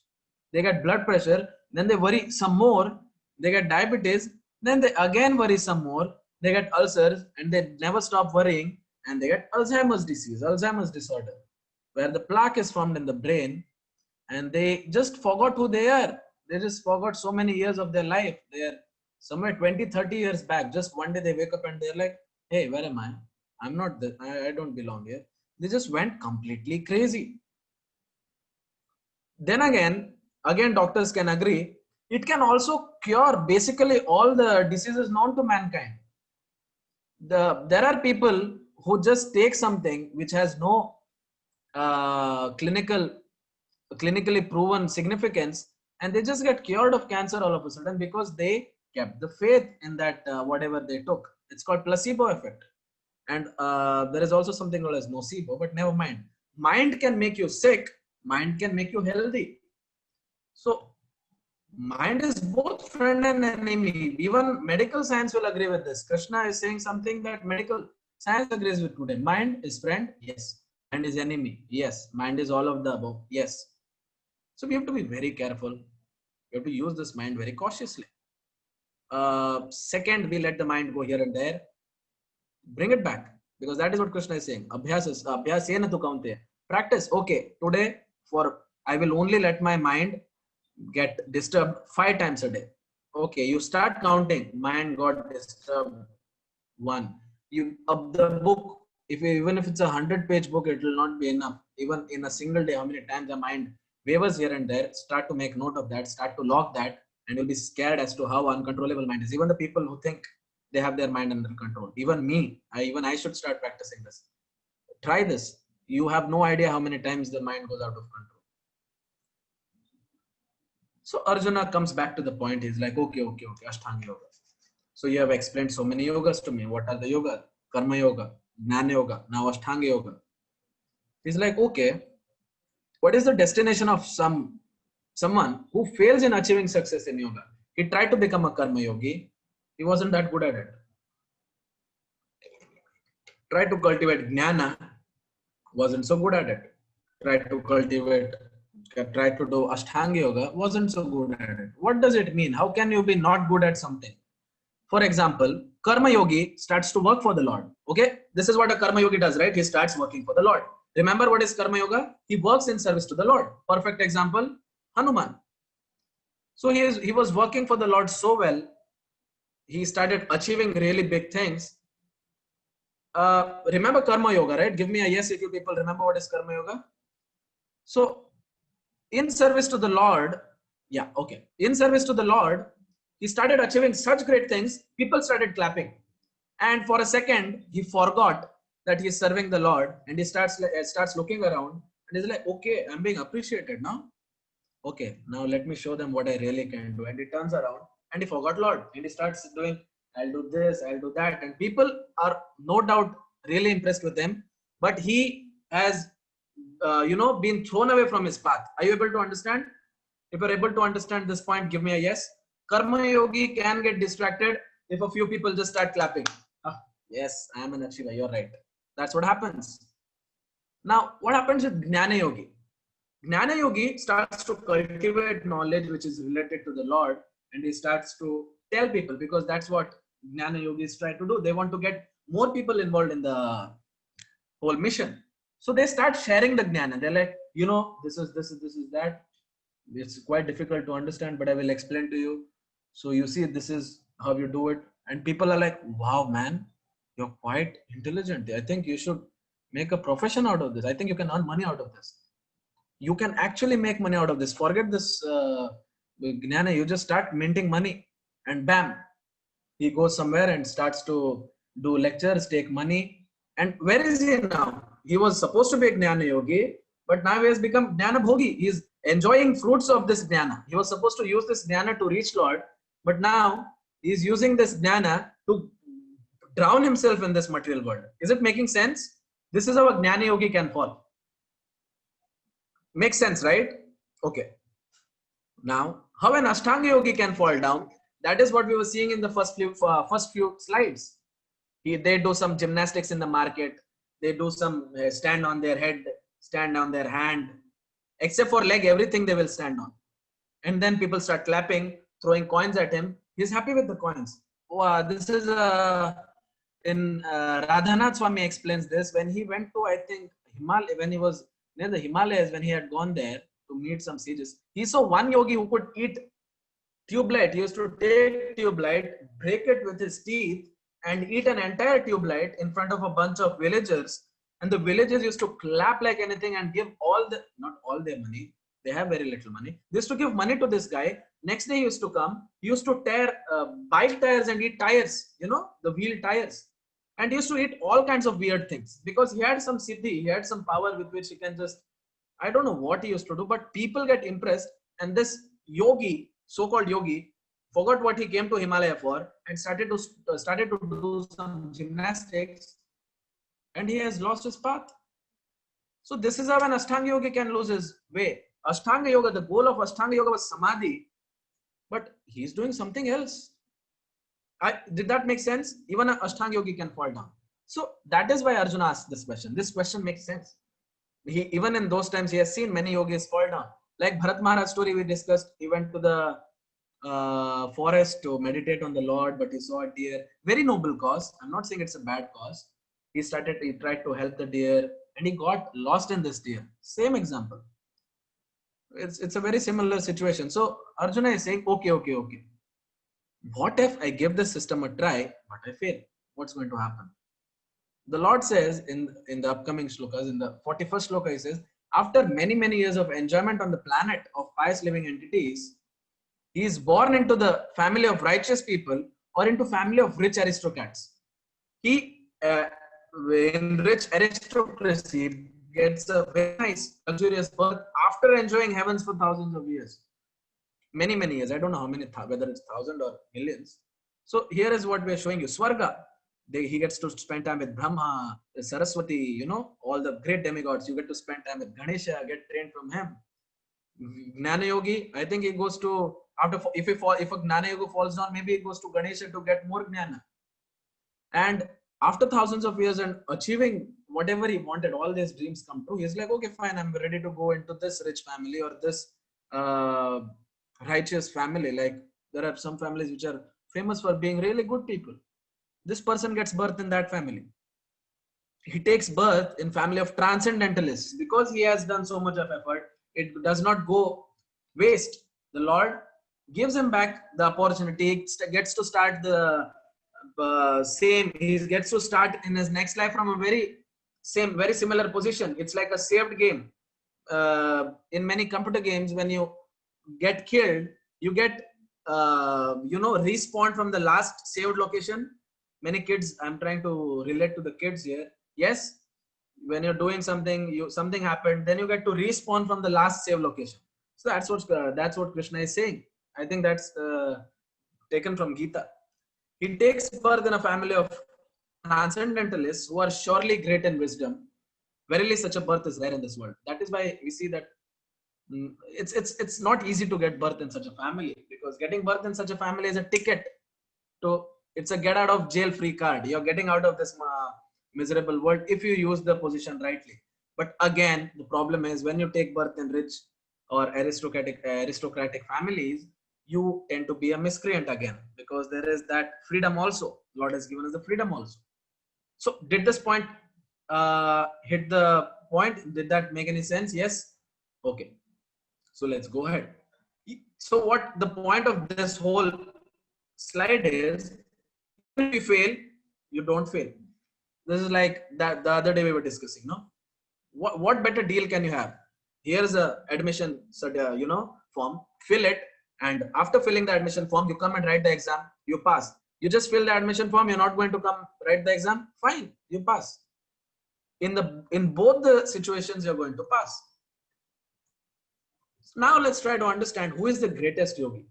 they get blood pressure, then they worry some more, they get diabetes, then they again worry some more, they get ulcers, and they never stop worrying, and they get Alzheimer's disease, Alzheimer's disorder, where the plaque is formed in the brain, and they just forgot who they are. They just forgot so many years of their life. They're somewhere 20, 30 years back. Just one day they wake up and they're like, hey, where am I? I'm not, I don't belong here. They just went completely crazy. Then again, doctors can agree, it can also cure basically all the diseases known to mankind. There are people who just take something which has no clinically proven significance, and they just get cured of cancer all of a sudden because they kept the faith in that whatever they took. It's called placebo effect. And there is also something called as nocebo, but never mind. Mind can make you sick, mind can make you healthy. So mind is both friend and enemy. Even medical science will agree with this. Krishna is saying something that medical science agrees with today. Mind is friend, yes. Mind is enemy, yes. Mind is all of the above, yes. So we have to be very careful. We have to use this mind very cautiously. Second, we let the mind go here and there. Bring it back, because that is what Krishna is saying. Abhyasena tu kaunteya. Practice. Okay, today I will only let my mind get disturbed 5 times a day. Okay, you start counting. Mind got disturbed 1. You of the book, even if it's a 100-page book, it will not be enough. Even in a single day, how many times the mind wavers here and there, start to make note of that, start to log that, and you'll be scared as to how uncontrollable mind is. Even the people who think they have their mind under control, even me, I should start practicing this. Try this. You have no idea how many times the mind goes out of control. So Arjuna comes back to the point. He's like, okay, Ashtanga Yoga. So you have explained so many yogas to me. What are the yoga? Karma Yoga, Jnana Yoga, now Ashtanga Yoga. He's like, okay, what is the destination of someone who fails in achieving success in yoga? He tried to become a Karma Yogi. He wasn't that good at it. Tried to cultivate Jnana, wasn't so good at it. Tried to do Ashtanga Yoga, wasn't so good at it. What does it mean? How can you be not good at something? For example, Karma Yogi starts to work for the Lord. Okay, this is what a Karma Yogi does, right? He starts working for the Lord. Remember what is Karma Yoga? He works in service to the Lord. Perfect example, Hanuman. So he was working for the Lord so well, he started achieving really big things. Remember Karma Yoga, right? Give me a yes if you people remember what is Karma Yoga. So in service to the Lord, in service to the Lord, he started achieving such great things, people started clapping. And for a second, he forgot that he is serving the Lord, and he starts looking around and he's like, okay, I'm being appreciated now. Okay, now let me show them what I really can do. And he turns around and he forgot Lord, and he starts doing, I'll do this, I'll do that. And people are no doubt really impressed with him, but he has, been thrown away from his path. Are you able to understand? If you're able to understand this point, give me a yes. Karma Yogi can get distracted if a few people just start clapping. Yes, I am an achiever. You're right. That's what happens. Now, what happens with Jnana Yogi? Jnana Yogi starts to cultivate knowledge which is related to the Lord, and he starts to tell people, because that's what Jnana Yogis try to do. They want to get more people involved in the whole mission. So they start sharing the Jnana. They're like, this is that. It's quite difficult to understand, but I will explain to you. So you see, this is how you do it. And people are like, wow, man, you're quite intelligent. I think you should make a profession out of this. I think you can earn money out of this. You can actually make money out of this. Forget this Jnana. You just start minting money, and bam, he goes somewhere and starts to do lectures, take money. And where is he now? He was supposed to be a Jnana Yogi, but now he has become Jnana Bhogi. He's enjoying fruits of this Jnana. He was supposed to use this Jnana to reach Lord, but now he's using this Jnana to drown himself in this material world. Is it making sense? This is how a Jnana Yogi can fall. Makes sense, right? Okay. Now, how an Ashtanga Yogi can fall down, that is what we were seeing in the first few slides. They do some gymnastics in the market. They do some stand on their head, stand on their hand. Except for leg, everything they will stand on. And then people start clapping, throwing coins at him. He's happy with the coins. Oh, this is in Radhanath Swami explains this. When he went to, I think, Himalaya, when he was near the Himalayas, when he had gone there to meet some sages, he saw one yogi who could eat tube light. He used to take tube light, break it with his teeth, and eat an entire tube light in front of a bunch of villagers. And the villagers used to clap like anything and give not all their money. They have very little money. They used to give money to this guy. Next day he used to come. He used to tear bike tires and eat tires, the wheel tires. And he used to eat all kinds of weird things because he had some siddhi. He had some power with which he can just, I don't know what he used to do, but people get impressed. And this yogi, so-called yogi, forgot what he came to Himalaya for and started to do some gymnastics, and he has lost his path. So this is how an Ashtanga Yogi can lose his way. Ashtanga Yoga, the goal of Ashtanga Yoga was Samadhi, but he's doing something else. Did that make sense? Even an Ashtanga Yogi can fall down. So that is why Arjuna asked this question. This question makes sense. Even in those times, he has seen many yogis fall down. Like Bharat Maharaj story we discussed, he went to the forest to meditate on the Lord, but he saw a deer. Very noble cause. I'm not saying it's a bad cause. He tried to help the deer, and he got lost in this deer. Same example. It's a very similar situation. So Arjuna is saying, okay. What if I give this system a try, but I fail? What's going to happen? The Lord says in the upcoming shlokas, in the 41st shloka, he says, after many years of enjoyment on the planet of pious living entities, he is born into the family of righteous people or into family of rich aristocrats. He, in rich aristocracy, gets a very nice, luxurious birth after enjoying heavens for thousands of years. Many years. I don't know how many, whether it's thousand or millions. So here is what we are showing you. Swarga. He gets to spend time with Brahma, Saraswati, you know, all the great demigods. You get to spend time with Ganesha, get trained from him. Gnana Yogi, I think he goes to, after if a Gnana Yogi falls down, maybe he goes to Ganesha to get more Gnana. And after thousands of years and achieving whatever he wanted, all these dreams come true. He's like, okay, fine, I'm ready to go into this rich family or this righteous family. Like there are some families which are famous for being really good people. This person gets birth in that family. He takes birth in family of transcendentalists because he has done so much of effort. It does not go waste. The Lord gives him back the opportunity. He gets to start the same. He gets to start in his next life from a very similar position. It's like a saved game. In many computer games, when you get killed, you get respawned from the last saved location. Many kids, I'm trying to relate to the kids here. Yes, when you're doing something, something happened, then you get to respawn from the last save location. So that's what Krishna is saying. I think that's taken from Gita. He takes birth in a family of transcendentalists who are surely great in wisdom. Verily, such a birth is rare in this world. That is why we see that it's not easy to get birth in such a family, because getting birth in such a family is a ticket to, it's a get out of jail free card. You're getting out of this miserable world if you use the position rightly. But again, the problem is when you take birth in rich or aristocratic families, you tend to be a miscreant again, because there is that freedom also. Lord has given us the freedom also. So did this point hit the point? Did that make any sense? Yes. Okay. So let's go ahead. So what the point of this whole slide is, if you fail, you don't fail. This is like that the other day we were discussing, no? What better deal can you have? Here's a admission form, fill it, and after filling the admission form, you come and write the exam, you pass. You just fill the admission form, you're not going to come write the exam, fine, you pass. In both the situations, you're going to pass. So now let's try to understand who is the greatest yogi.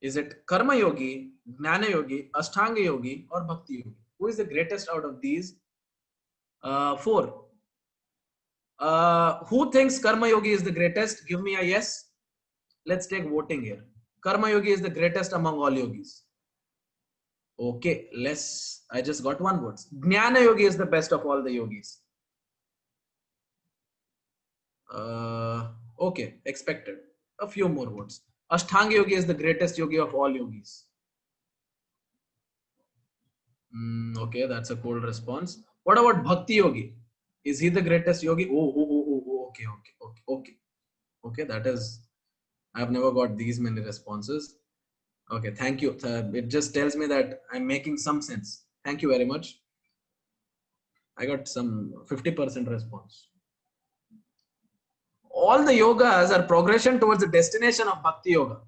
Is it Karma Yogi, Jnana Yogi, Ashtanga Yogi, or Bhakti Yogi? Who is the greatest out of these four? Who thinks Karma Yogi is the greatest? Give me a yes. Let's take voting here. Karma Yogi is the greatest among all yogis. Okay, I just got one vote. Jnana Yogi is the best of all the yogis. Okay, expected. A few more votes. Ashtanga Yogi is the greatest yogi of all yogis. Okay, that's a cold response. What about Bhakti Yogi? Is he the greatest yogi? Okay, that is, I've never got these many responses. Okay, thank you. It just tells me that I'm making some sense. Thank you very much. I got some 50% response. All the yogas are progression towards the destination of Bhakti Yoga.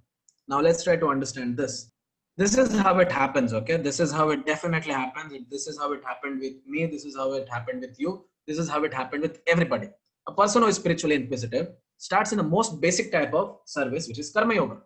Now let's try to understand this. This is how it happens, okay? This is how it definitely happens. This is how it happened with me. This is how it happened with you. This is how it happened with everybody. A person who is spiritually inquisitive starts in the most basic type of service, which is Karma Yoga.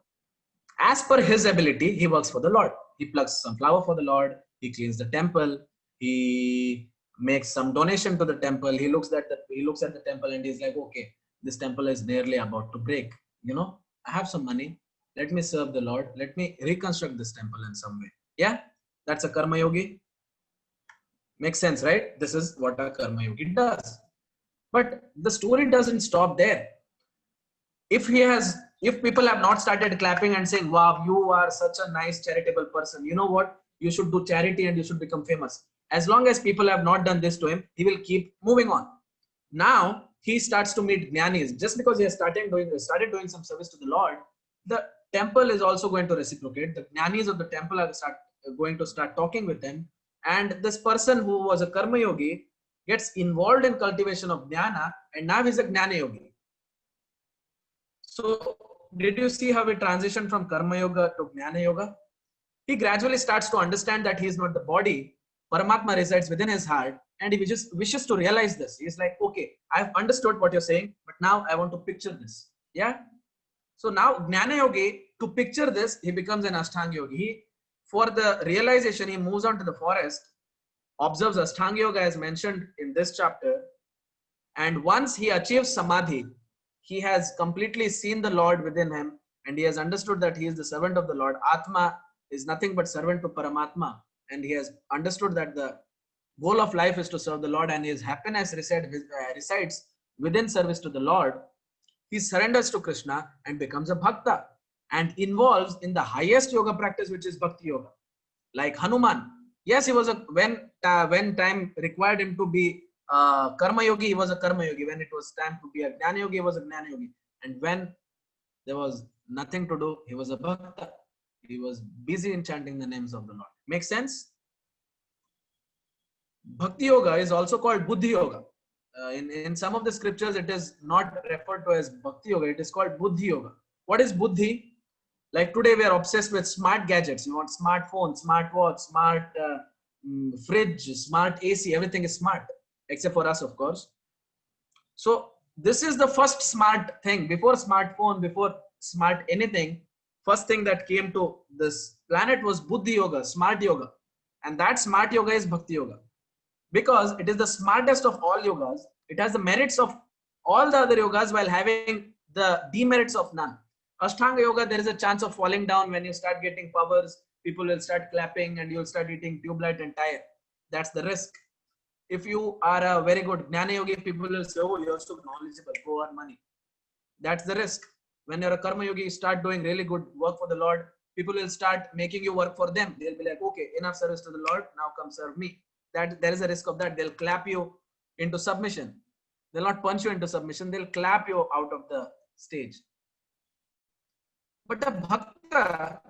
As per his ability, he works for the Lord. He plucks some flower for the Lord. He cleans the temple. He makes some donation to the temple. He looks at the temple and he's like, okay, this temple is nearly about to break. I have some money. Let me serve the Lord. Let me reconstruct this temple in some way. Yeah, that's a Karma Yogi. Makes sense, right? This is what a Karma Yogi does. But the story doesn't stop there. If people have not started clapping and saying, wow, you are such a nice charitable person, you know what? You should do charity and you should become famous. As long as people have not done this to him, he will keep moving on. Now, he starts to meet Jnanis. Just because he has started doing some service to the Lord, the temple is also going to reciprocate. The Jnanis of the temple are going to start talking with him, And this person who was a karma yogi gets involved in cultivation of jnana, and now he's a jnana yogi. So did you see how we transitioned from karma yoga to jnana yoga? He gradually starts to understand that he is not the body. Paramatma resides within his heart, and he just wishes to realize this. He's like, okay, I've understood what you're saying, but now I want to picture this. Yeah. So now Jnana Yogi, to picture this, he becomes an Ashtanga Yogi. For the realization, he moves on to the forest, observes Ashtanga Yoga as mentioned in this chapter, and once he achieves Samadhi, he has completely seen the Lord within him, and he has understood that he is the servant of the Lord. Atma is nothing but servant to Paramatma, and he has understood that the goal of life is to serve the Lord, and his happiness resides within service to the Lord. He surrenders to Krishna and becomes a bhakta, and involves in the highest yoga practice, which is bhakti yoga. Like Hanuman, yes, he was a when time required him to be karma yogi, he was a karma yogi. When it was time to be a jnana yogi, he was a jnana yogi. And when there was nothing to do, he was a bhakta. He was busy in chanting the names of the Lord. Makes sense? Bhakti yoga is also called buddhi yoga. In some of the scriptures, it is not referred to as bhakti yoga. It is called buddhi yoga. What is buddhi? Like today, we are obsessed with smart gadgets. You want smartphone, smartwatch, smart fridge, smart AC. Everything is smart, except for us, of course. So this is the first smart thing. Before smartphone, before smart anything, first thing that came to this planet was buddhi yoga, smart yoga. And that smart yoga is bhakti yoga. Because it is the smartest of all yogas. It has the merits of all the other yogas while having the demerits of none. Ashtanga yoga, there is a chance of falling down when you start getting powers. People will start clapping and you'll start eating tube light and tire. That's the risk. If you are a very good jnana yogi, people will say, oh, you're so knowledgeable, go earn money. That's the risk. When you're a karma yogi, you start doing really good work for the Lord. People will start making you work for them. They'll be like, okay, enough service to the Lord, now come serve me. That there is a risk of that. They'll clap you into submission. They'll not punch you into submission. They'll clap you out of the stage. But a bhakta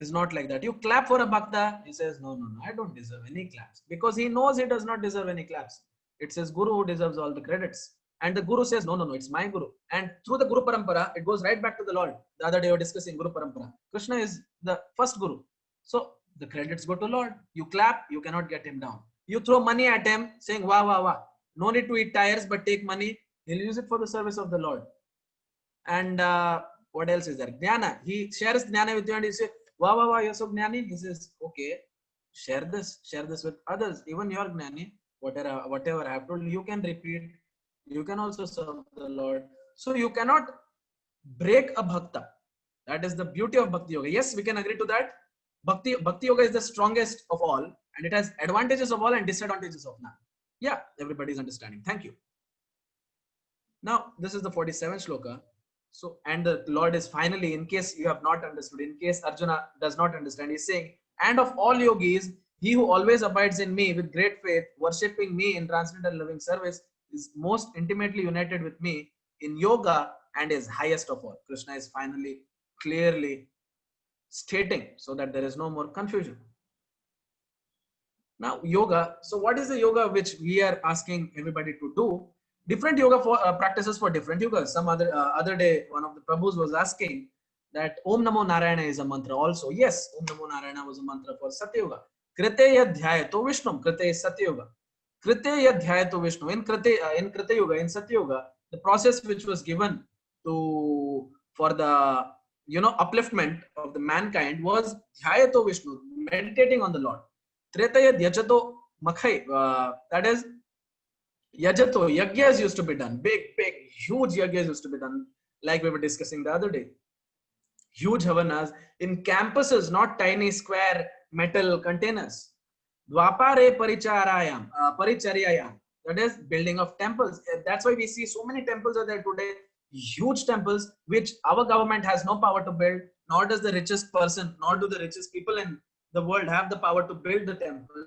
is not like that. You clap for a bhakta, he says, no, I don't deserve any claps. Because he knows he does not deserve any claps. It's his guru who deserves all the credits. And the guru says, no, it's my guru. And through the guru parampara, it goes right back to the Lord. The other day we were discussing guru parampara. Krishna is the first guru. So the credits go to Lord. You clap, you cannot get him down. You throw money at him saying, wah. No need to eat tires, but take money. He'll use it for the service of the Lord. And what else is there? Jnana. He shares jnana with you and he says, wah, you're so jnani. He says, okay, share this with others. Even your jnani, whatever I have told you, you can repeat. You can also serve the Lord. So you cannot break a bhakta. That is the beauty of bhakti yoga. Yes, we can agree to that. Bhakti yoga is the strongest of all, and it has advantages of all and disadvantages of none. Yeah, everybody is understanding. Thank you. Now, this is the 47th shloka. So, and the Lord is finally, in case you have not understood, in case Arjuna does not understand, he's saying, and of all yogis, he who always abides in me with great faith, worshipping me in transcendental loving service, is most intimately united with me in yoga and is highest of all. Krishna is finally clearly stating so that there is no more confusion. Now, yoga. So what is the yoga which we are asking everybody to do? Different yoga for practices for different yogas. Some other day, one of the Prabhus was asking that Om Namo Narayana is a mantra also. Yes, Om Namo Narayana was a mantra for Satya Yoga. Kriteya Dhyayato Vishnu. Krite is Satya Yoga. Kriteya Dhyayato Vishnu. In Krita Yoga, in Satya Yoga, the process which was given for the upliftment of the mankind was Dhyayato Vishnu, meditating on the Lord. Tretaya Dhyajato Makhai. That is Yajato, yagyas used to be done. Big, huge yagyas used to be done, like we were discussing the other day. Huge havanas in campuses, not tiny square metal containers. Dwapare paricharyayam. That is building of temples. That's why we see so many temples are there today. Huge temples, which our government has no power to build, nor does the richest person, nor do the richest people in the world have the power to build the temple.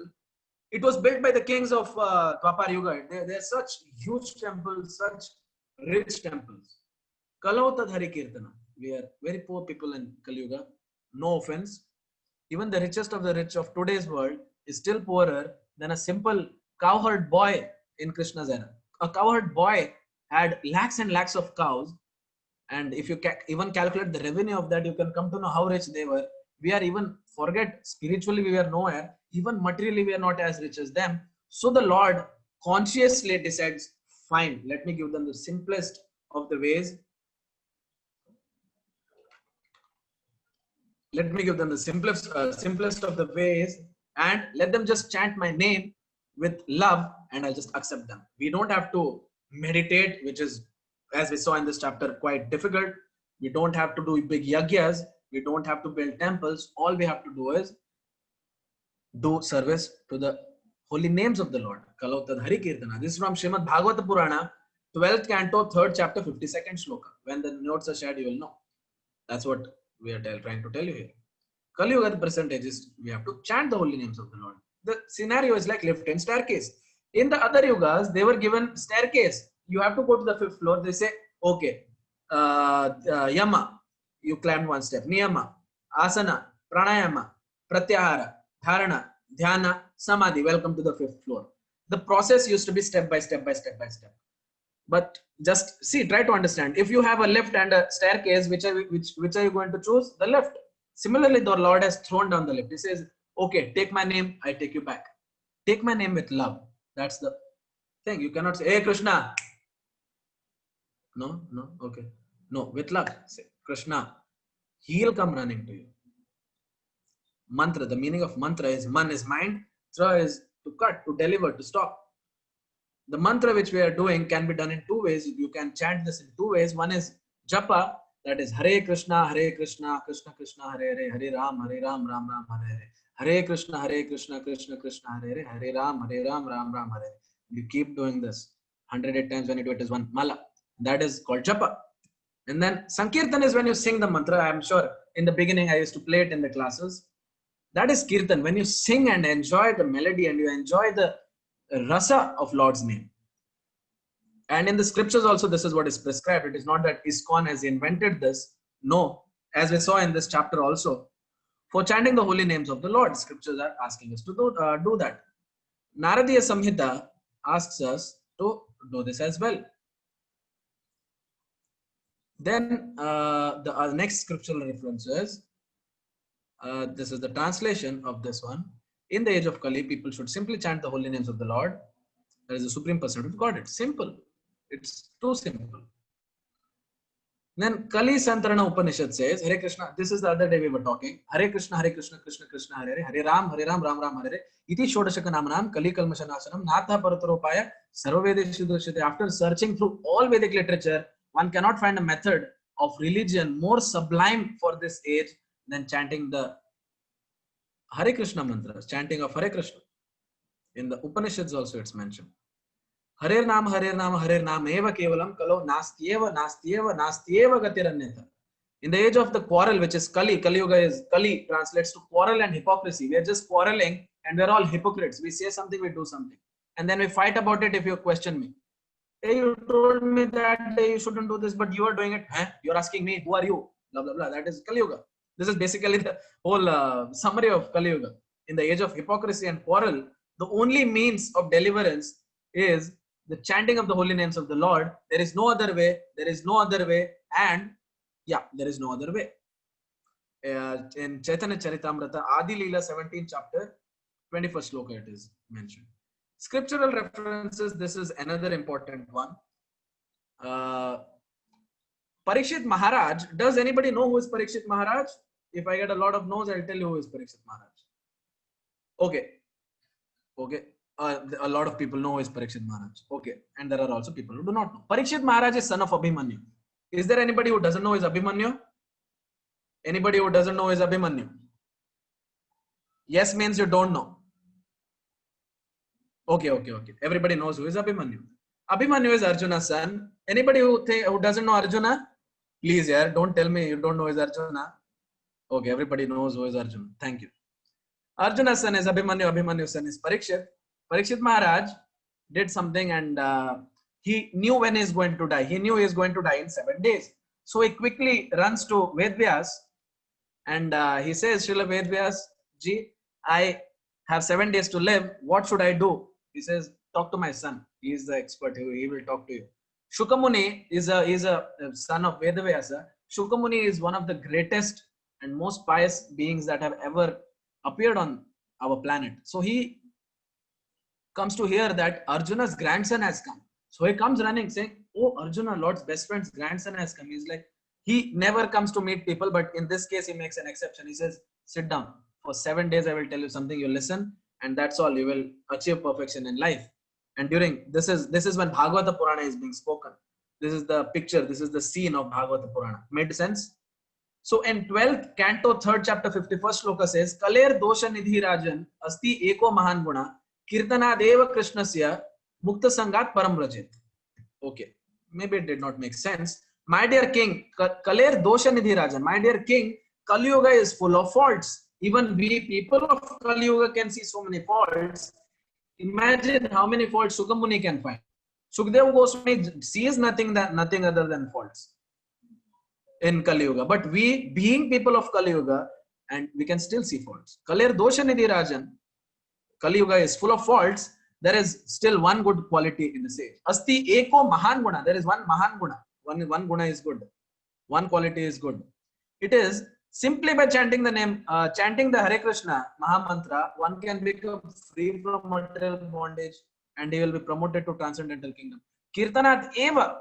It was built by the kings of Dwapar Yuga. They're such huge temples, such rich temples. Kalautad Hari Kirtana. We are very poor people in Kali Yuga. No offense. Even the richest of the rich of today's world is still poorer than a simple cowherd boy in Krishna's era. A cowherd boy had lakhs and lakhs of cows, and if you even calculate the revenue of that, you can come to know how rich they were. We are even forget spiritually we are nowhere, even materially we are not as rich as them. So the Lord consciously decides, fine, let me give them the simplest of the ways. Let me give them the simplest of the ways, and let them just chant my name with love, and I'll just accept them. We don't have to meditate, which is, as we saw in this chapter, quite difficult. We don't have to do big yagyas. We don't have to build temples. All we have to do is do service to the holy names of the Lord. Kalautad Hari Kirtana. This is from Srimad Bhagavata Purana, 12th canto, 3rd chapter, 52nd shloka. When the notes are shared, you will know. That's what we are trying to tell you here. Kali Yuga, the percentage is we have to chant the holy names of the Lord. The scenario is like lift and staircase. In the other yugas, they were given staircase. You have to go to the 5th floor. They say, okay, Yama, you climb one step. Niyama, Asana, Pranayama, Pratyahara, Dharana, Dhyana, Samadhi. Welcome to the 5th floor. The process used to be step by step by step by step. But just see, try to understand. If you have a lift and a staircase, which are you going to choose? The lift. Similarly, the Lord has thrown down the lift. He says, okay, take my name, I take you back. Take my name with love. That's the thing. You cannot say, hey Krishna. No, okay. No, with love. Say, Krishna, he'll come running to you. Mantra, the meaning of mantra is man is mind, tra is to cut, to deliver, to stop. The mantra which we are doing can be done in 2 ways. You can chant this in 2 ways. One is japa, that is Hare Krishna, Krishna Krishna, Hare Hare, Hare Ram, Ram Ram, Hare Hare. Hare Krishna, Krishna Krishna, Hare Hare, Hare Ram, Ram Ram, Hare Hare. You keep doing this 108 times. When you do it is one mala. That is called japa. And then Sankirtan is when you sing the mantra. I am sure in the beginning I used to play it in the classes. That is Kirtan. When you sing and enjoy the melody and you enjoy the rasa of Lord's name. And in the scriptures also, this is what is prescribed. It is not that ISKCON has invented this. No, as we saw in this chapter also, for chanting the holy names of the Lord, scriptures are asking us to do that. Naradiya Samhita asks us to do this as well. Then the next scriptural reference is, this is the translation of this one. In the age of Kali, people should simply chant the holy names of the Lord. There is a supreme person of God. It's simple. It's too simple. Then Kali Santarana Upanishad says, Hare Krishna. This is the other day we were talking. Hare Krishna, Krishna Krishna, Hare Hare. Hare Ram, Ram Ram, Hare Hare. Iti Shodashaka Namanam, Kali Kalmashanasanam, Natha Parataropaya, Sarvavedeshu Doshite. After searching through all Vedic literature, one cannot find a method of religion more sublime for this age than chanting the Hare Krishna mantras, chanting of Hare Krishna. In the Upanishads also it's mentioned. Hare Nam, Hare Nam, Hare Nam, Eva Kevalam, Kalo, Nastyeva, Nastyeva, Nastyeva Gatiranyata. In the age of the quarrel, which is Kali, Kali Yuga is, Kali translates to quarrel and hypocrisy. We are just quarreling and we're all hypocrites. We say something, we do something. And then we fight about it if you question me. Hey, you told me that you shouldn't do this, but you are doing it. Huh? You're asking me, who are you? Blah, blah, blah. That is Kali Yuga. This is basically the whole summary of Kali Yuga. In the age of hypocrisy and quarrel, the only means of deliverance is the chanting of the holy names of the Lord. There is no other way. There is no other way. And yeah, there is no other way. In Chaitanya Charitamrita, Adi Leela 17th chapter, 21st sloka it is mentioned. Scriptural references, this is another important one. Parikshit Maharaj, does anybody know who is Parikshit Maharaj? If I get a lot of no's, I'll tell you who is Parikshit Maharaj. Okay. A lot of people know who is Parikshit Maharaj. Okay. And there are also people who do not know. Parikshit Maharaj is son of Abhimanyu. Is there anybody who doesn't know who is Abhimanyu? Anybody who doesn't know who is Abhimanyu? Yes means you don't know. Okay. Everybody knows who is Abhimanyu. Abhimanyu is Arjuna's son. Anybody who doesn't know Arjuna? Please, don't tell me you don't know who is Arjuna. Okay, everybody knows who is Arjuna. Thank you. Arjuna's son is Abhimanyu. Abhimanyu's son is Parikshit. Parikshit Maharaj did something and he knew when he is going to die. He knew he is going to die in 7 days. So he quickly runs to Vedvyas and he says, Srila Vedvyas, Ji, I have 7 days to live. What should I do? He says, talk to my son. He is the expert. He will talk to you. Shukamuni is a son of Vedavyasa. Shukamuni is one of the greatest and most pious beings that have ever appeared on our planet. So he comes to hear that Arjuna's grandson has come. So he comes running saying, oh, Arjuna, Lord's best friend's grandson has come. He's like, he never comes to meet people, but in this case, he makes an exception. He says, sit down. For 7 days, I will tell you something, you listen, and that's all. You will achieve perfection in life. And during this is when Bhagavata Purana is being spoken. This is the picture, this is the scene of Bhagavata Purana. Made sense? So in 12th canto, 3rd chapter, 51st shloka says, Kaler dosha nidhi rajan asti eko mahan guna kirtanadeva krishnasya mukta sangat param rajit. Okay, maybe it did not make sense. My dear king, Kaler dosha nidhi rajan, my dear king, Kali Yuga is full of faults. Even we people of Kali Yuga can see so many faults. Imagine how many faults Sukamuni can find. Sukadeva Goswami sees nothing other than faults in Kali Yuga. But we, being people of Kali Yuga, and we can still see faults. Kaler dosha nidhi rajan, Kali Yuga is full of faults. There is still one good quality in the sage. Asti eko mahan guna. There is one mahan guna. One guna is good. One quality is good. It is simply by chanting the name, chanting the Hare Krishna Maha Mantra, one can become free from material bondage and he will be promoted to transcendental kingdom. Kirtanat eva,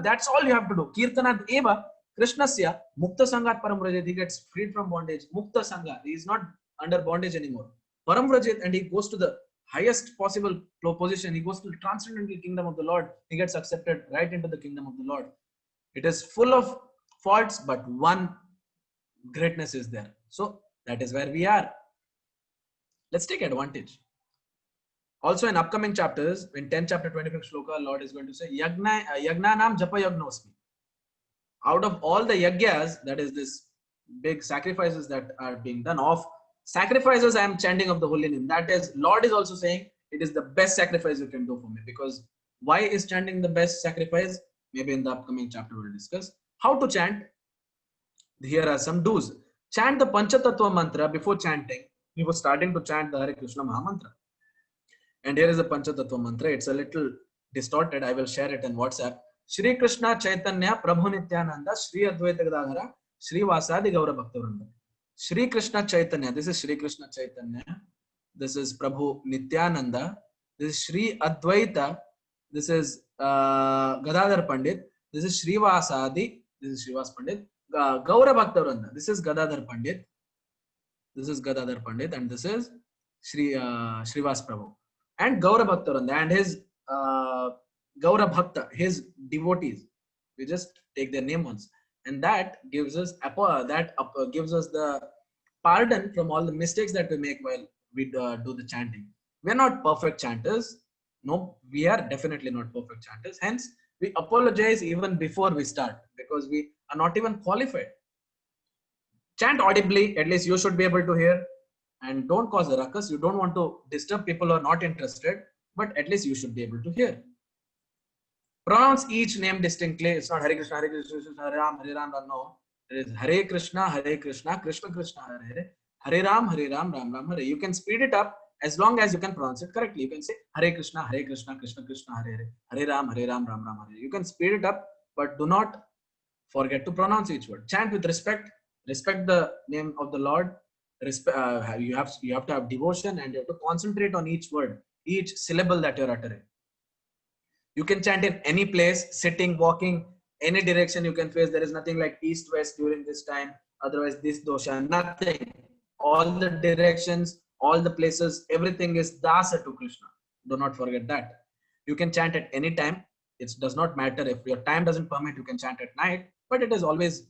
that's all you have to do. Kirtanat eva, Krishnasya, Mukta Sangat Param Rajit, he gets freed from bondage. Mukta Sangha, he is not under bondage anymore. Param Rajit, and he goes to the highest possible position. He goes to the transcendental kingdom of the Lord. He gets accepted right into the kingdom of the Lord. It is full of faults, but one greatness is there. So that is where we are. Let's take advantage. Also in upcoming chapters, in 10th chapter 25th shloka, Lord is going to say, Yagnanam Japa Yagnosmi. Out of all the yagyas, that is this big sacrifices that are being done, of sacrifices I am chanting of the holy name. That is, Lord is also saying, it is the best sacrifice you can do for me. Because why is chanting the best sacrifice? Maybe in the upcoming chapter we'll discuss. How to chant? Here are some do's. Chant the Panchatattva mantra before chanting. He was starting to chant the Hare Krishna Maha Mantra. And here is the Panchatattva mantra. It's a little distorted. I will share it in WhatsApp. Shri Krishna Chaitanya Prabhu Nityananda Shri Advaita Gadadhara Shri Vasadi Gaura Bhaktavranda. Shri Krishna Chaitanya. This is Shri Krishna Chaitanya. This is Prabhu Nityananda. This is Shri Advaita. This is Gadadhar Pandit. This is Shri Vasadi. This is Srivas Pandit. Gaura Bhaktavranda. This is Gadadhar Pandit. This is Gadadhar Pandit, and this is Srivas Prabhu. And Gaura Bhaktavranda and his Gaura Bhakta, his devotees. We just take their name once, and that gives us gives us the pardon from all the mistakes that we make while we do the chanting. We are not perfect chanters. No, we are definitely not perfect chanters. Hence, we apologize even before we start because we are not even qualified. Chant audibly, at least you should be able to hear, and don't cause a ruckus. You don't want to disturb people who are not interested, but at least you should be able to hear. Pronounce each name distinctly. It's not Hare Krishna, Hare Krishna, Hare Ram, no. It is Hare Krishna, Krishna Krishna, Hare Ram, Ram Ram, Hare. You can speed it up as long as you can pronounce it correctly. You can say Hare Krishna, Krishna Krishna, Hare Ram, Ram Ram, Hare. You can speed it up, but do not forget to pronounce each word. Chant with respect. Respect the name of the Lord. You have to have devotion, and you have to concentrate on each word, each syllable that you're uttering. You can chant in any place, sitting, walking, any direction you can face. There is nothing like east, west during this time. Otherwise, this dosha, nothing. All the directions, all the places, everything is dasa to Krishna. Do not forget that. You can chant at any time. It does not matter if your time doesn't permit, you can chant at night, but it is always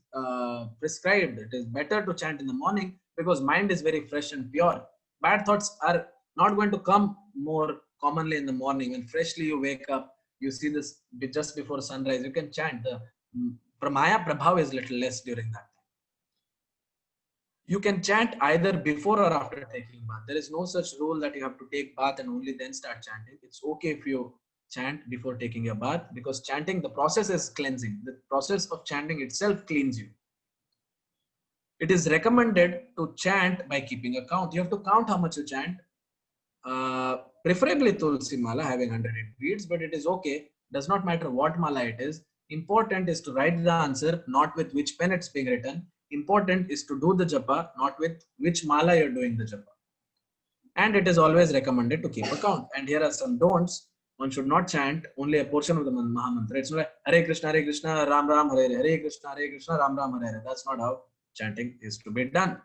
prescribed. It is better to chant in the morning because mind is very fresh and pure. Bad thoughts are not going to come more commonly in the morning. When freshly you wake up, you see this just before sunrise, you can chant. The Maya Prabhav is little less during that time. You can chant either before or after taking bath. There is no such rule that you have to take bath and only then start chanting. It's okay if you chant before taking your bath, because chanting, the process is cleansing. The process of chanting itself cleans you. It is recommended to chant by keeping a count. You have to count how much you chant. Preferably Tulsi Mala having 108 beads, but it is okay. Does not matter what Mala it is. Important is to write the answer, not with which pen it's being written. Important is to do the japa, not with which Mala you're doing the japa. And it is always recommended to keep a count. And here are some don'ts. One should not chant only a portion of the Mahamantra. It's not like Hare Krishna, Ram Ram, Hare Hare, Hare Krishna, Ram Ram, Hare Hare. That's not how chanting is to be done.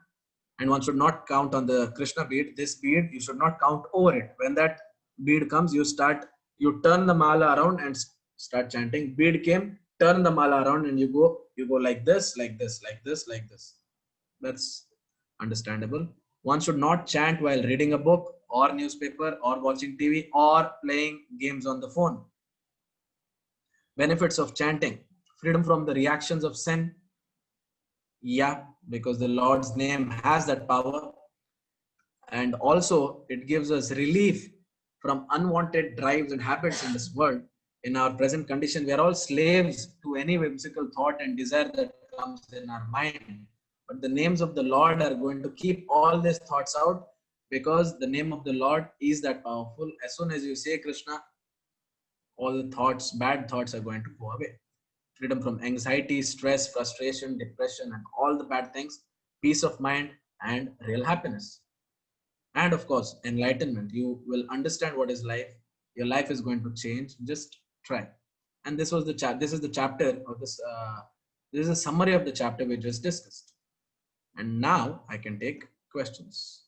And one should not count on the Krishna bead. This bead, you should not count over it. When that bead comes, you turn the mala around and start chanting. Bead came, turn the mala around and you go like this, like this, like this, like this. That's understandable. One should not chant while reading a book or newspaper or watching TV or playing games on the phone. Benefits of chanting: freedom from the reactions of sin. Yeah, because the Lord's name has that power. And also it gives us relief from unwanted drives and habits in this world. In our present condition, we are all slaves to any whimsical thought and desire that comes in our mind. But the names of the Lord are going to keep all these thoughts out, because the name of the Lord is that powerful. As soon as you say Krishna, all the thoughts, bad thoughts, are going to go away. Freedom from anxiety, stress, frustration, depression, and all the bad things, peace of mind, and real happiness. And of course, enlightenment. You will understand what is life. Your life is going to change. Just try. And this was the This is the chapter of this. This is a summary of the chapter we just discussed. And now I can take questions.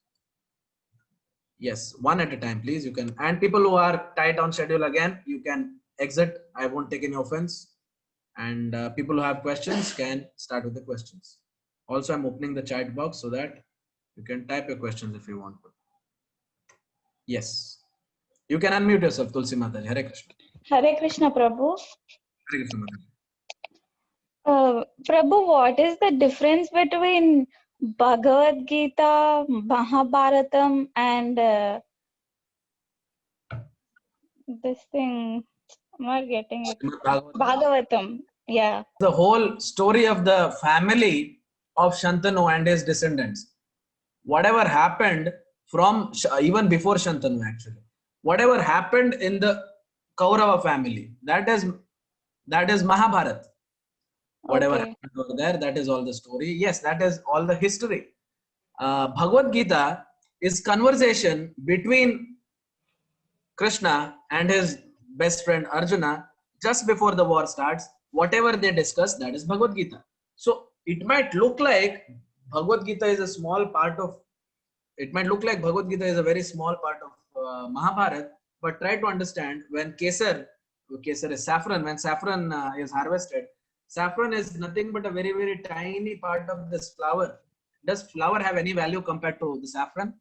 Yes, one at a time, please. You can. And people who are tight on schedule, again, you can exit. I won't take any offense. And people who have questions can start with the questions. Also, I'm opening the chat box so that you can type your questions if you want to. Yes. You can unmute yourself, Tulsi Mataji. Hare Krishna. Hare Krishna, Prabhu. Hare Krishna Mataji. Prabhu, what is the difference between Bhagavad Gita, Mahabharatam, and this thing? I'm not getting it. Bhagavatam. Yeah. The whole story of the family of Shantanu and his descendants. Whatever happened from even before Shantanu, actually, whatever happened in the Kaurava family, that is Mahabharata. Whatever happened over there, that is all the story. Yes, that is all the history. Bhagavad Gita is conversation between Krishna and his best friend Arjuna just before the war starts. Whatever they discuss, that is Bhagavad Gita. So it might look like Bhagavad Gita is a small part of, it might look like Bhagavad Gita is a very small part of Mahabharata, but try to understand when Kesar is saffron, when saffron is harvested, saffron is nothing but a very, very tiny part of this flower. Does flower have any value compared to the saffron?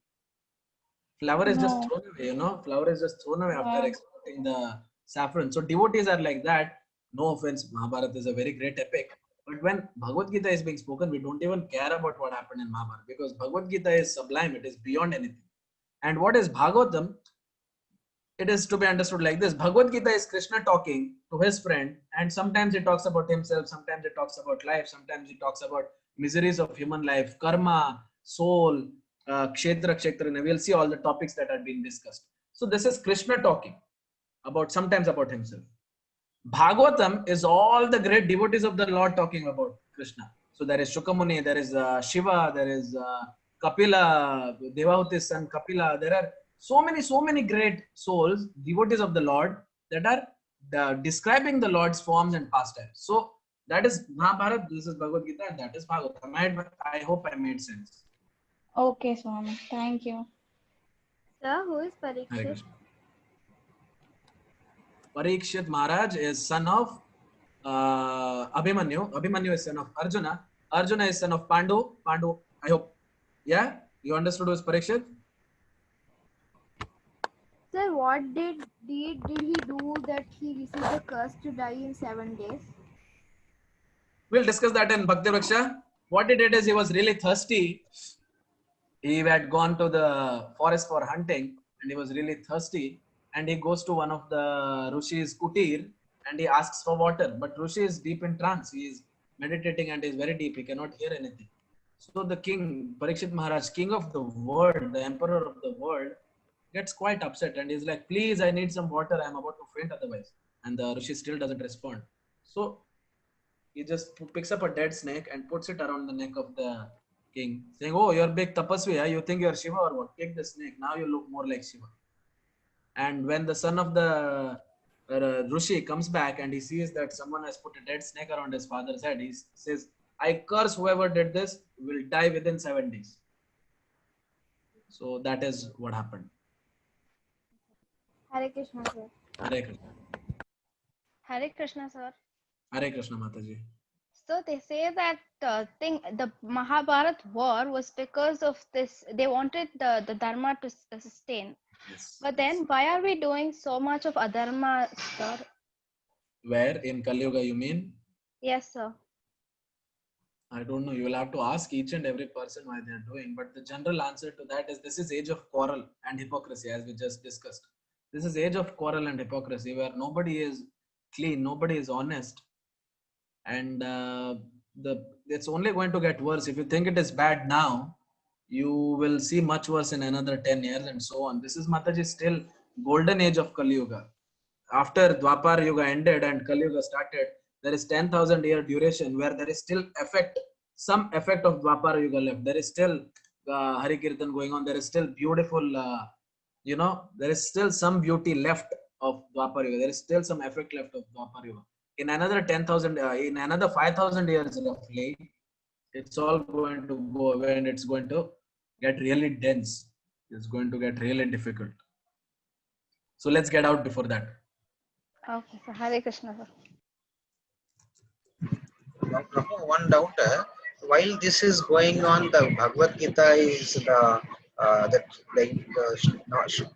Flower is just thrown away, flower is just thrown away after exporting the saffron. So devotees are like that. No offense, Mahabharata is a very great epic. But when Bhagavad Gita is being spoken, we don't even care about what happened in Mahabharata, because Bhagavad Gita is sublime. It is beyond anything. And what is Bhagavatam? It is to be understood like this. Bhagavad Gita is Krishna talking to his friend, and sometimes he talks about himself, sometimes he talks about life, sometimes he talks about miseries of human life, karma, soul, kshetra, we'll see all the topics that are being discussed. So this is Krishna talking sometimes about himself. Bhagavatam is all the great devotees of the Lord talking about Krishna. So there is Shukamuni, there is Shiva, there is Kapila, Devahuti's son Kapila. There are so many great souls, devotees of the Lord, that are describing the Lord's forms and pastimes. So that is Mahabharata, this is Bhagavad Gita, and that is Bhagavatam. I hope I made sense. Okay, Swami. Thank you. Sir, who is Hare Parikshit? Krishna. Parikshit Maharaj is son of Abhimanyu. Abhimanyu is son of Arjuna. Arjuna is son of Pandu. Pandu, I hope. Yeah? You understood who is Parikshit? Sir, what did he do that he received the curse to die in 7 days? We'll discuss that in Bhakti Vriksha. What he did is he was really thirsty. He had gone to the forest for hunting and he was really thirsty. And he goes to one of the Rishi's kutir and he asks for water. But Rishi is deep in trance. He is meditating and is very deep. He cannot hear anything. So the king, Parikshit Maharaj, king of the world, the emperor of the world, gets quite upset and he's like, please, I need some water. I'm about to faint otherwise. And the Rishi still doesn't respond. So he just picks up a dead snake and puts it around the neck of the king, saying, oh, you're big tapasvi, huh? You think you're Shiva or what? Take the snake. Now you look more like Shiva. And when the son of the Rishi comes back and he sees that someone has put a dead snake around his father's head, he says, I curse whoever did this will die within 7 days. So that is what happened. Hare Krishna, sir. Hare Krishna. Hare Krishna, sir. Hare Krishna, Mataji. So they say that the Mahabharat war was because of this. They wanted the dharma to sustain. Yes. But then why are we doing so much of adharma, sir? Where? In Kali Yuga, you mean? Yes, sir. I don't know. You will have to ask each and every person why they are doing. But the general answer to that is this is age of quarrel and hypocrisy, as we just discussed. This is age of quarrel and hypocrisy where nobody is clean, nobody is honest. And it's only going to get worse. If you think it is bad now, you will see much worse in another 10 years and so on. This is Mataji still golden age of Kali Yuga. After Dwapar Yuga ended and Kali Yuga started, there is 10,000 year duration where there is still some effect of Dwapar Yuga left. There is still Hari Kirtan going on. There is still beautiful, there is still some beauty left of Dwapar Yuga. There is still some effect left of Dwapar Yuga. In another 10,000, in another 5,000 years roughly, it's all going to go away and it's going to get really dense. It's going to get really difficult. So let's get out before that. Okay, so Hare Krishna, sir. Prabhu, one doubt. While this is going on, the Bhagavad Gita is the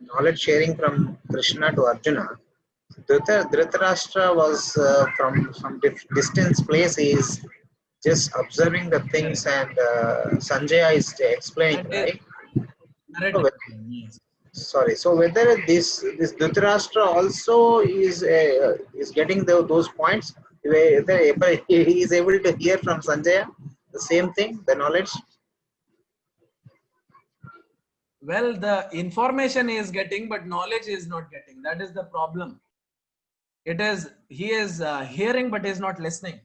knowledge sharing from Krishna to Arjuna. Dhritarashtra was from some distance place. He is just observing the things, and Sanjaya is explaining, right? Narrative. Yes. Sorry. So whether this Dhritarashtra also is getting those points, whether he is able to hear from Sanjaya the same thing, the knowledge. Well, the information he is getting, but knowledge he is not getting. That is the problem. He is hearing, but he is not listening.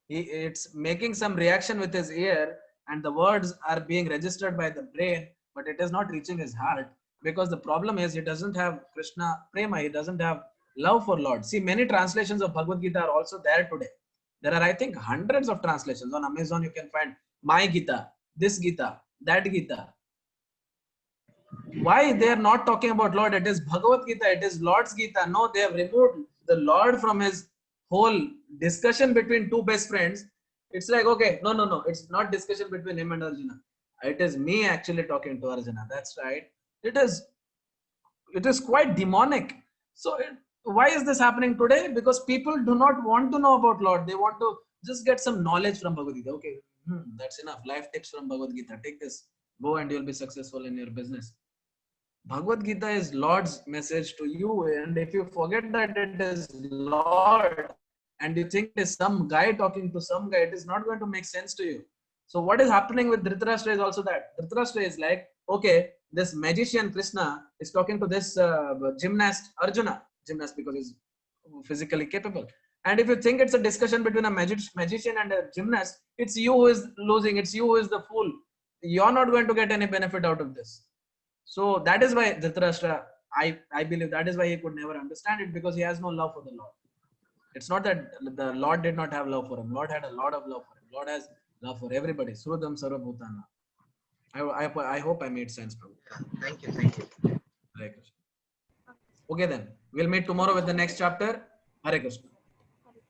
It's making some reaction with his ear, and the words are being registered by the brain, but it is not reaching his heart. Because the problem is he doesn't have Krishna Prema, he doesn't have love for Lord. See, many translations of Bhagavad Gita are also there today. There are, I think, hundreds of translations. On Amazon, you can find my Gita, this Gita, that Gita. Why they are not talking about Lord? It is Bhagavad Gita, it is Lord's Gita. No, they have removed the Lord from his whole discussion between two best friends. It's like, okay, no, it's not discussion between him and Arjuna. It is me actually talking to Arjuna. That's right. It is quite demonic. So why is this happening today? Because people do not want to know about Lord. They want to just get some knowledge from Bhagavad Gita. Okay, that's enough. Life tips from Bhagavad Gita. Take this. Go and you'll be successful in your business. Bhagavad Gita is Lord's message to you. And if you forget that it is Lord and you think it is some guy talking to some guy, it is not going to make sense to you. So what is happening with Dhritarashtra is also that. Dhritarashtra is like, okay, this magician Krishna is talking to this gymnast Arjuna. Gymnast because he's physically capable. And if you think it's a discussion between a magician and a gymnast, it's you who is losing. It's you who is the fool. You're not going to get any benefit out of this. So that is why Dhritarashtra, I believe that is why he could never understand it, because he has no love for the Lord. It's not that the Lord did not have love for him. Lord had a lot of love for him. Lord has love for everybody. Srudam Sarva Bhutana. I hope I made sense, Prabhu. Thank you. Hare Krishna. Okay then, we'll meet tomorrow with the next chapter. Hare Krishna.